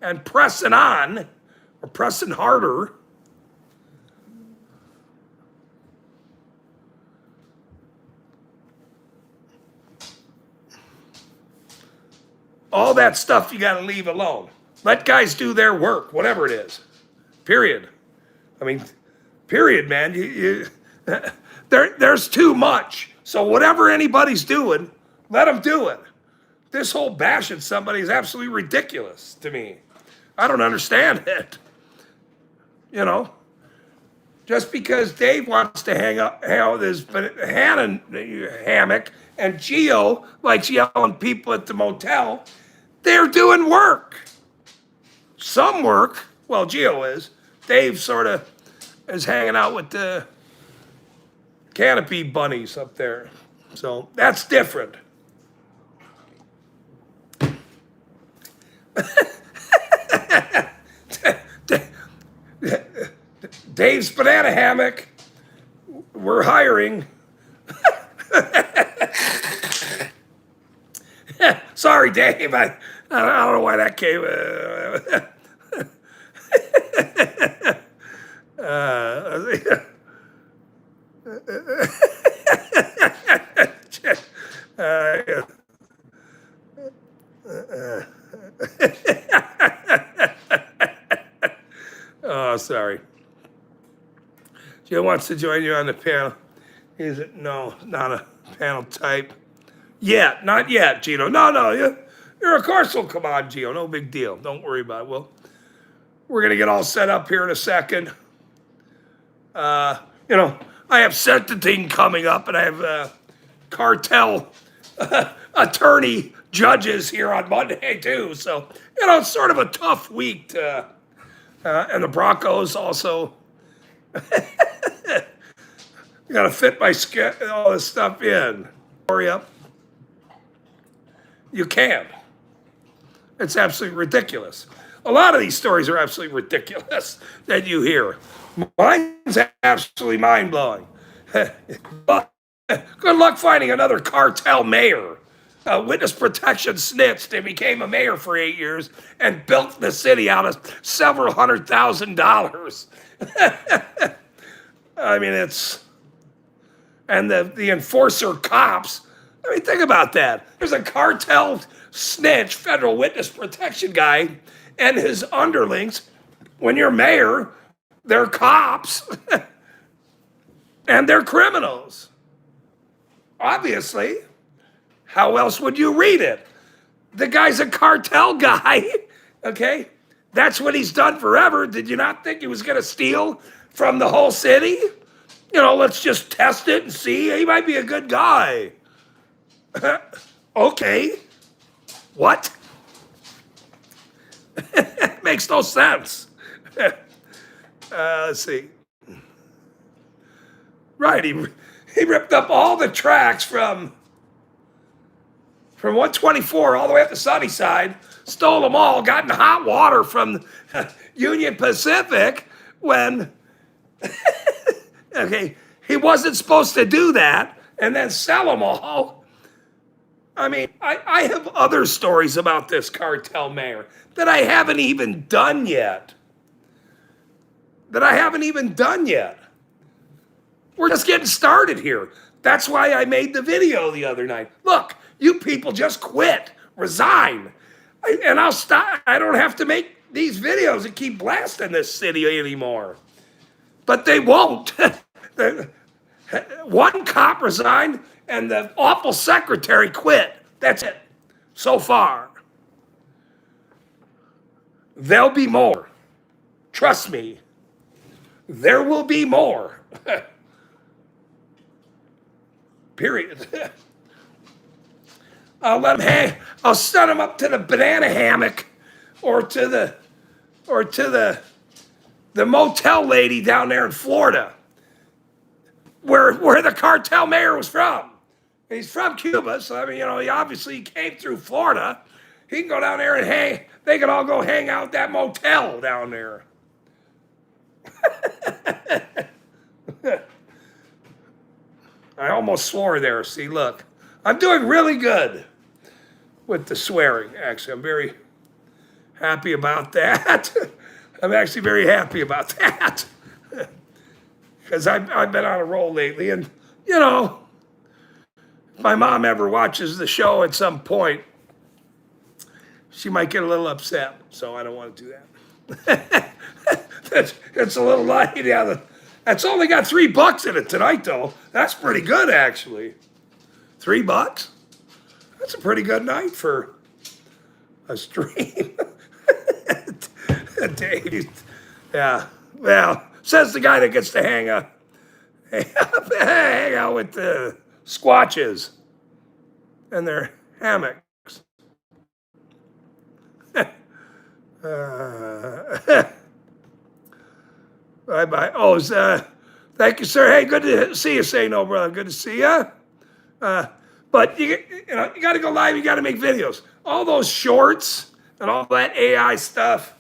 S1: and pressing on or pressing harder, All that stuff you got to leave alone. Let guys do their work, whatever it is. Period. I mean, period, man. There's too much. So whatever anybody's doing, let them do it. This whole bashing somebody is absolutely ridiculous to me. I don't understand it. You know, just because Dave wants to hang out with his hammock and Geo likes yelling people at the motel, they're doing work. Some work. Well, Geo is. Dave sort of is hanging out with the canopy bunnies up there. So that's different. Dave's banana hammock. We're hiring. Sorry, Dave. I don't know why that came. Oh, sorry. Joe wants to join you on the panel. Is it? No, not a panel type. Yet, not yet, Gino. No, you're of course will come on, Gio. No big deal. Don't worry about it. Well, we're gonna get all set up here in a second. I have sentencing coming up, and I have cartel attorney judges here on Monday too. So it's sort of a tough week. And the Broncos also. You gotta fit all this stuff in. Hurry up. You can. It's absolutely ridiculous. A lot of these stories are absolutely ridiculous that you hear. Mine's absolutely mind-blowing. But good luck finding another cartel mayor. Witness protection snitched and became a mayor for 8 years and built the city out of several $100,000. I mean, it's... And the enforcer cops, I mean, think about that. There's a cartel snitch, federal witness protection guy, and his underlings. When you're mayor, they're cops, and they're criminals. Obviously, how else would you read it? The guy's a cartel guy, okay? That's what he's done forever. Did you not think he was going to steal from the whole city? Let's just test it and see. He might be a good guy. Okay. What? Makes no sense. Let's see. Right, he ripped up all the tracks from 124 all the way up to Sunnyside, stole them all, got in hot water from Union Pacific when... Okay, he wasn't supposed to do that and then sell them all. I mean, I have other stories about this cartel mayor that I haven't even done yet. We're just getting started here. That's why I made the video the other night. Look, you people just quit, resign, and I'll stop. I don't have to make these videos and keep blasting this city anymore. But they won't. One cop resigned and the awful secretary quit. That's it. So far. There'll be more. Trust me. There will be more. Period. I'll send them up to the banana hammock or to the motel lady down there in Florida, where the cartel mayor was from. He's from Cuba, so I mean, he obviously came through Florida. He can go down there and they can all go hang out at that motel down there. I almost swore there. See, look, I'm doing really good with the swearing. Actually, I'm very happy about that. I'm actually very happy about that because I've been on a roll lately. And, if my mom ever watches the show at some point, she might get a little upset, so I don't want to do that. It's a little light. Yeah, that's only got $3 in it tonight, though. That's pretty good, actually. $3? That's a pretty good night for a stream. Dave. Yeah. Well, says the guy that gets to hang out with the Squatches and their hammocks. Bye-bye. Oh, thank you, sir. Hey, good to see you, Say No, brother. Good to see you. But you got to go live. You got to make videos. All those shorts and all that AI stuff,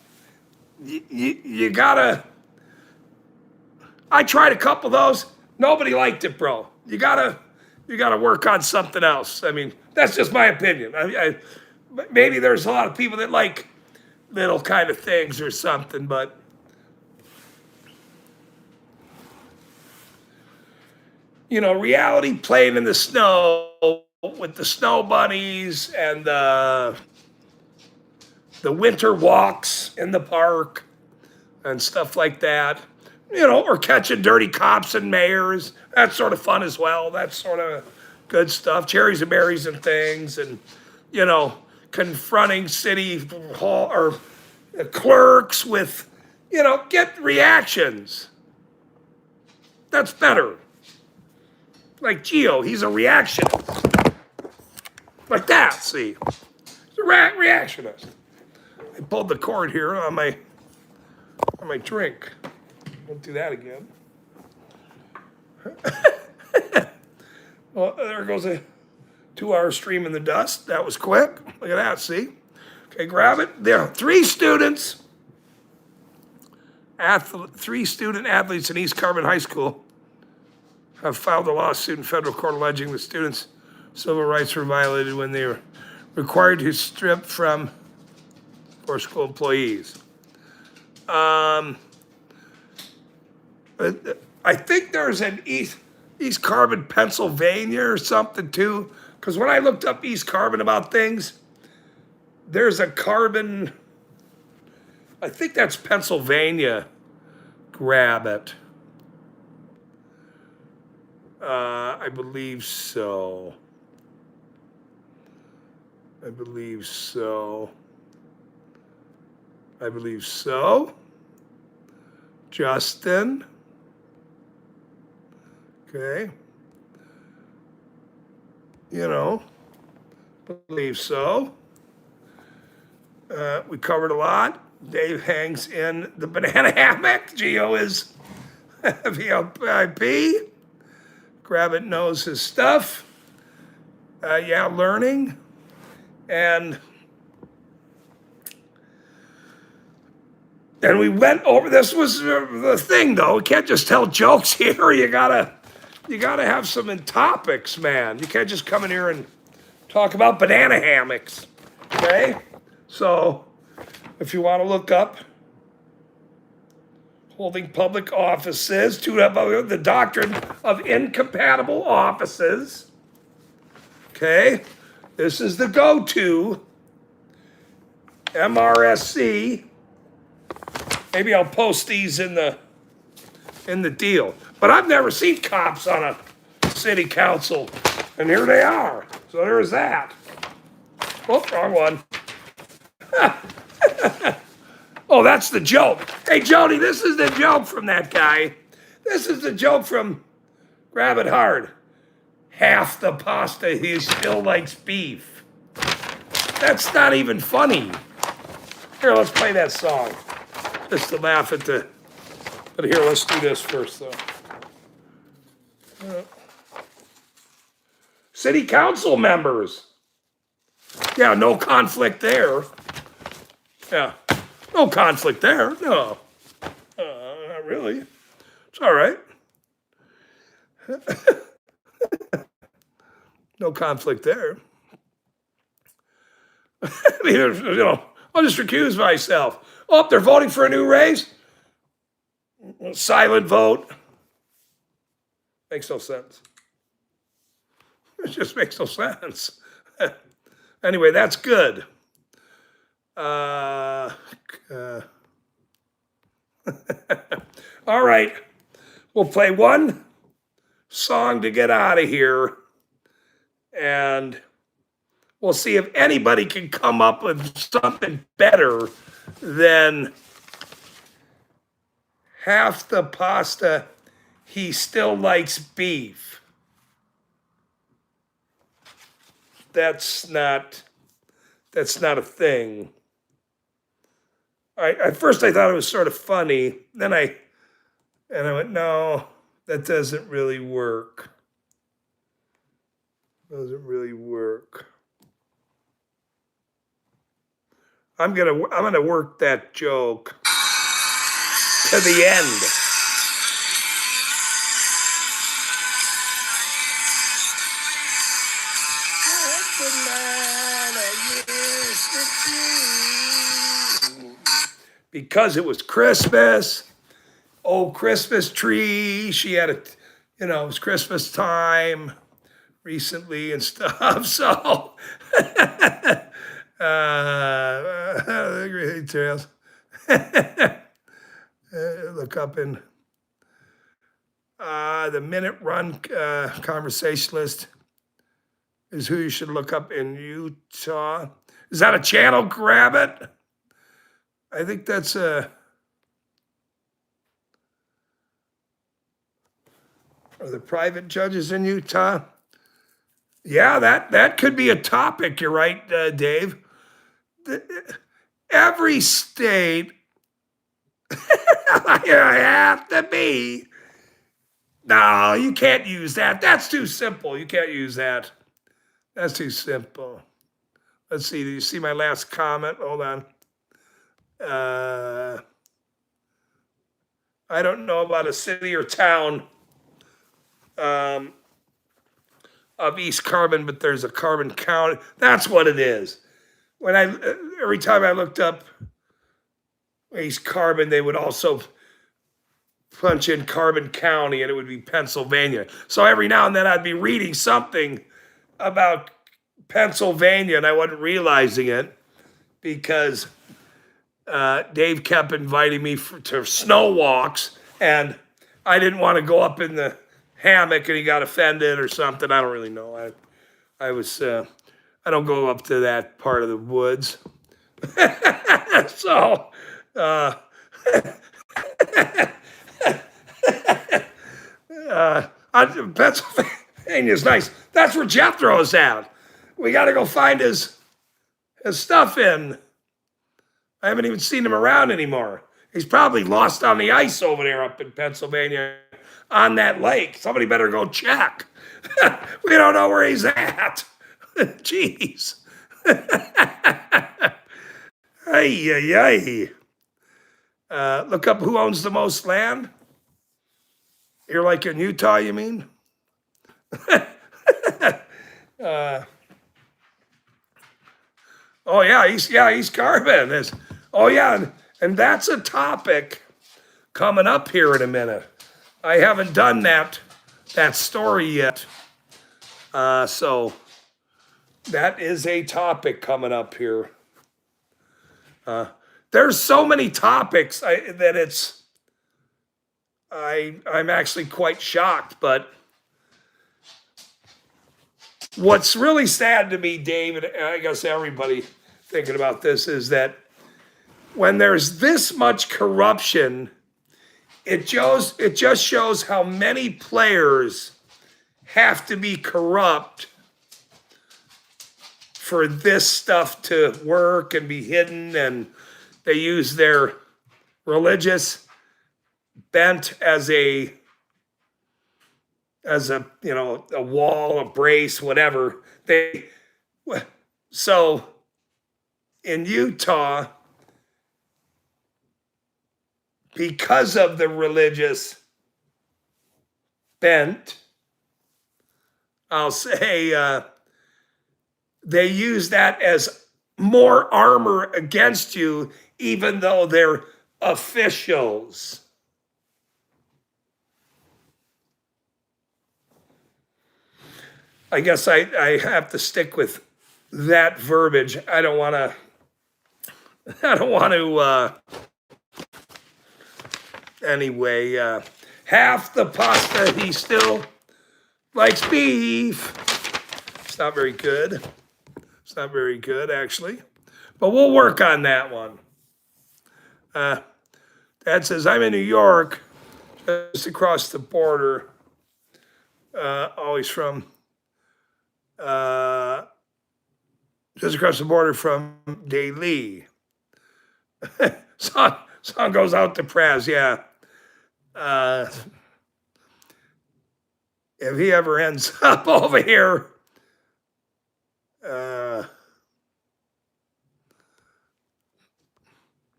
S1: you got to. I tried a couple of those. Nobody liked it, bro. You gotta work on something else. I mean, that's just my opinion. Maybe there's a lot of people that like little kind of things or something, but reality playing in the snow with the snow bunnies and the winter walks in the park and stuff like that. Or catching dirty cops and mayors. That's sort of fun as well. That's sort of good stuff. Cherries and berries and things. And, confronting city hall or clerks with, get reactions. That's better. Like Geo, he's a reactionist. Like that, see? He's a reactionist. I pulled the cord here on my drink. Won't do that again. Well, there goes a 2-hour stream in the dust. That was quick. Look at that, see? Okay, grab it. There are 3 student athletes in East Carbon High School have filed a lawsuit in federal court alleging the students' civil rights were violated when they were required to strip from for school employees. I think there's an East Carbon, Pennsylvania or something too. Because when I looked up East Carbon about things, there's a Carbon, I think that's Pennsylvania. Grab it. I believe so. I believe so. Justin. Okay. Believe so. We covered a lot. Dave hangs in the banana hammock. Geo is VIP. Grab it knows his stuff. Learning. And we went over, this was the thing though. We can't just tell jokes here. You gotta have some topics, man. You can't just come in here and talk about banana hammocks. Okay? So if you want to look up holding public offices, the doctrine of incompatible offices. Okay? This is the go-to. MRSC. Maybe I'll post these in the deal. But I've never seen cops on a city council. And here they are. So there's that. Oh, wrong one. Oh, that's the joke. Hey, Jody, this is the joke from that guy. This is the joke from Grab It Hard. Half the pasta, he still likes beef. That's not even funny. Here, let's play that song. Just to laugh at the... But here, let's do this first, though. City council members. Yeah, no conflict there. Yeah, no conflict there. No, not really. It's all right. No conflict there. I mean, I'll just recuse myself. Oh, they're voting for a new race? Silent vote. Makes no sense. It just makes no sense. Anyway, that's good. Uh, uh, all right. We'll play one song to get out of here, and we'll see if anybody can come up with something better than half the pasta he still likes beef. That's not a thing. At first I thought it was sort of funny. Then I went, no, that doesn't really work. Doesn't really work. I'm gonna work that joke to the end. Because it was Christmas. Oh, Christmas tree. She had it was Christmas time recently and stuff. So, great trails. Look up in the Minute Run conversationalist is who you should look up in Utah. Is that a channel? Grab it. I think that's are the private judges in Utah? Yeah, that could be a topic. You're right, Dave. Every state, I have to be. No, you can't use that. That's too simple. You can't use that. That's too simple. Let's see. Do you see my last comment? Hold on. I don't know about a city or town of East Carbon, but there's a Carbon County. That's what it is. Every time I looked up East Carbon, they would also punch in Carbon County, and it would be Pennsylvania. So every now and then I'd be reading something about Pennsylvania, and I wasn't realizing it because Dave kept inviting me to snow walks, and I didn't want to go up in the hammock, and he got offended or something. I don't really know. I don't go up to that part of the woods. So, Pennsylvania's nice. That's where Jethro's at. We got to go find his stuff in. I haven't even seen him around anymore. He's probably lost on the ice over there up in Pennsylvania on that lake. Somebody better go check. We don't know where he's at. Jeez. Ay, ay, ay. Look up who owns the most land. You're like in Utah, you mean? Oh yeah, East Carbon. Oh yeah, and that's a topic coming up here in a minute. I haven't done that story yet, so that is a topic coming up here. There's so many topics that I'm actually quite shocked. But what's really sad to me, Dave, and I guess everybody thinking about this, is that when there's this much corruption, it just shows how many players have to be corrupt for this stuff to work and be hidden, and they use their religious bent as a wall, a brace, whatever. So in Utah, because of the religious bent, I'll say they use that as more armor against you, even though they're officials. I guess I have to stick with that verbiage. I don't want to I don't want to, anyway, half the pasta, he still likes beef. It's not very good. It's not very good, actually. But we'll work on that one. Dad says, I'm in New York, just across the border. Always from, just across the border from Daly. Song goes out to Praz, yeah. If he ever ends up over here,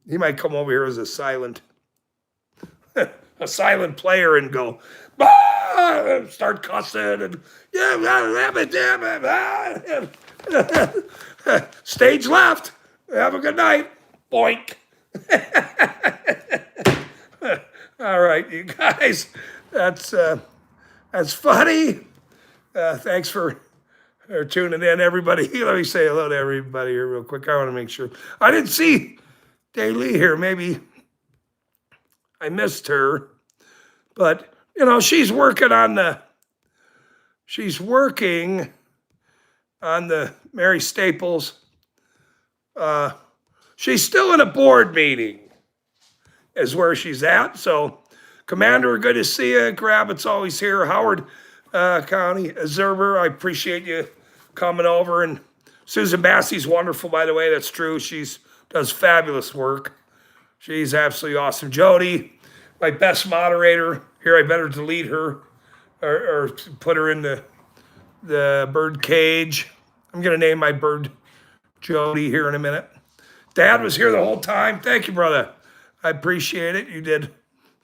S1: he might come over here as a silent player and go, and start cussing and stage left. Have a good night. Boink. All right, you guys. That's funny. Thanks for tuning in, everybody. Let me say hello to everybody here real quick. I want to make sure. I didn't see Daly here. Maybe I missed her. But, she's working on the Mary Staples. She's still in a board meeting is where she's at. So, Commander, good to see you. Gravitt's always here. Howard County Observer, I appreciate you coming over. And Susan Bassey's wonderful, by the way. That's true. She does fabulous work. She's absolutely awesome. Jody, my best moderator. Here, I better delete her or put her in the bird cage. I'm going to name my bird Jody here in a minute. Dad was here the whole time. Thank you, brother. I appreciate it. You did.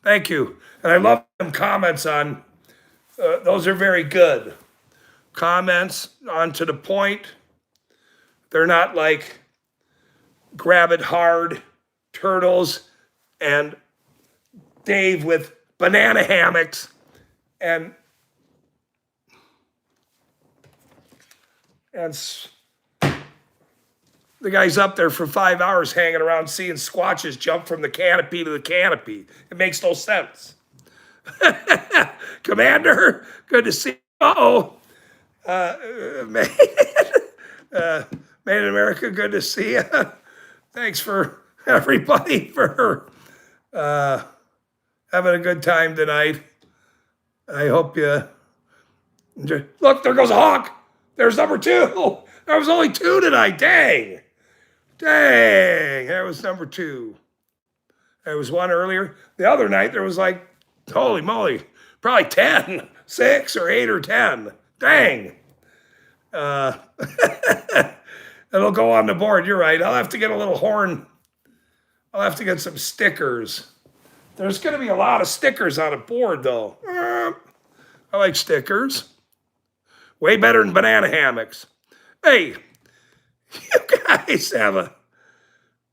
S1: Thank you. And I love them comments on, those are very good. Comments on to the point. They're not like grab it hard, turtles, and Dave with banana hammocks. And the guy's up there for 5 hours hanging around seeing squatches jump from the canopy to the canopy. It makes no sense. Commander, good to see you. Made in America, good to see you. Thanks for everybody for having a good time tonight. I hope you enjoy. Look, there goes a hawk. There's number 2. There was only 2 tonight. Dang, that was number 2. There was 1 earlier. The other night, there was like, holy moly, probably 10, 6 or 8 or 10. Dang. It'll go on the board. You're right. I'll have to get a little horn. I'll have to get some stickers. There's going to be a lot of stickers on a board, though. I like stickers. Way better than banana hammocks. Hey, you guys have a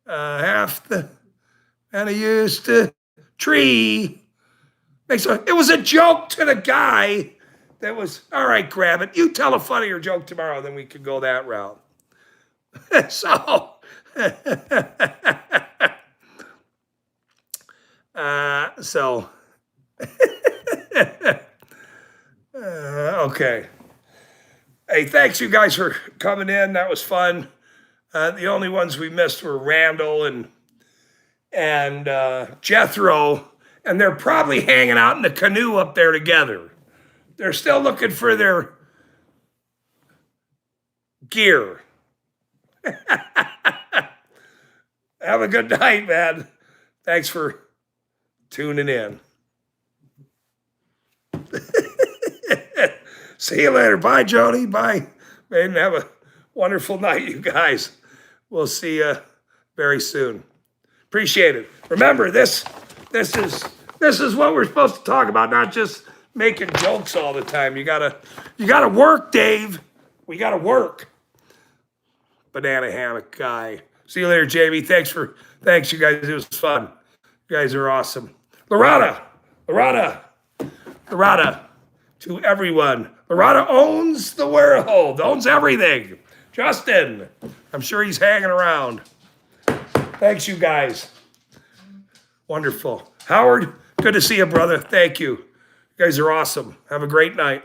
S1: half the and I used a tree. It was a joke to the guy that was, all right, grab it. You tell a funnier joke tomorrow, then we could go that route. Okay. Hey, thanks you guys for coming in. That was fun. The only ones we missed were Randall and Jethro, and they're probably hanging out in the canoe up there together. They're still looking for their gear. Have a good night, man. Thanks for tuning in. See you later. Bye, Jody. Bye. And have a wonderful night, you guys. We'll see you very soon. Appreciate it. Remember, this is what we're supposed to talk about, not just making jokes all the time. You gotta work, Dave. We gotta work. Banana hammock guy. See you later, Jamie. Thanks, you guys. It was fun. You guys are awesome. Loretta, to everyone. Loretta owns the world, owns everything. Justin, I'm sure he's hanging around. Thanks, you guys. Wonderful. Howard, good to see you, brother. Thank you. You guys are awesome. Have a great night.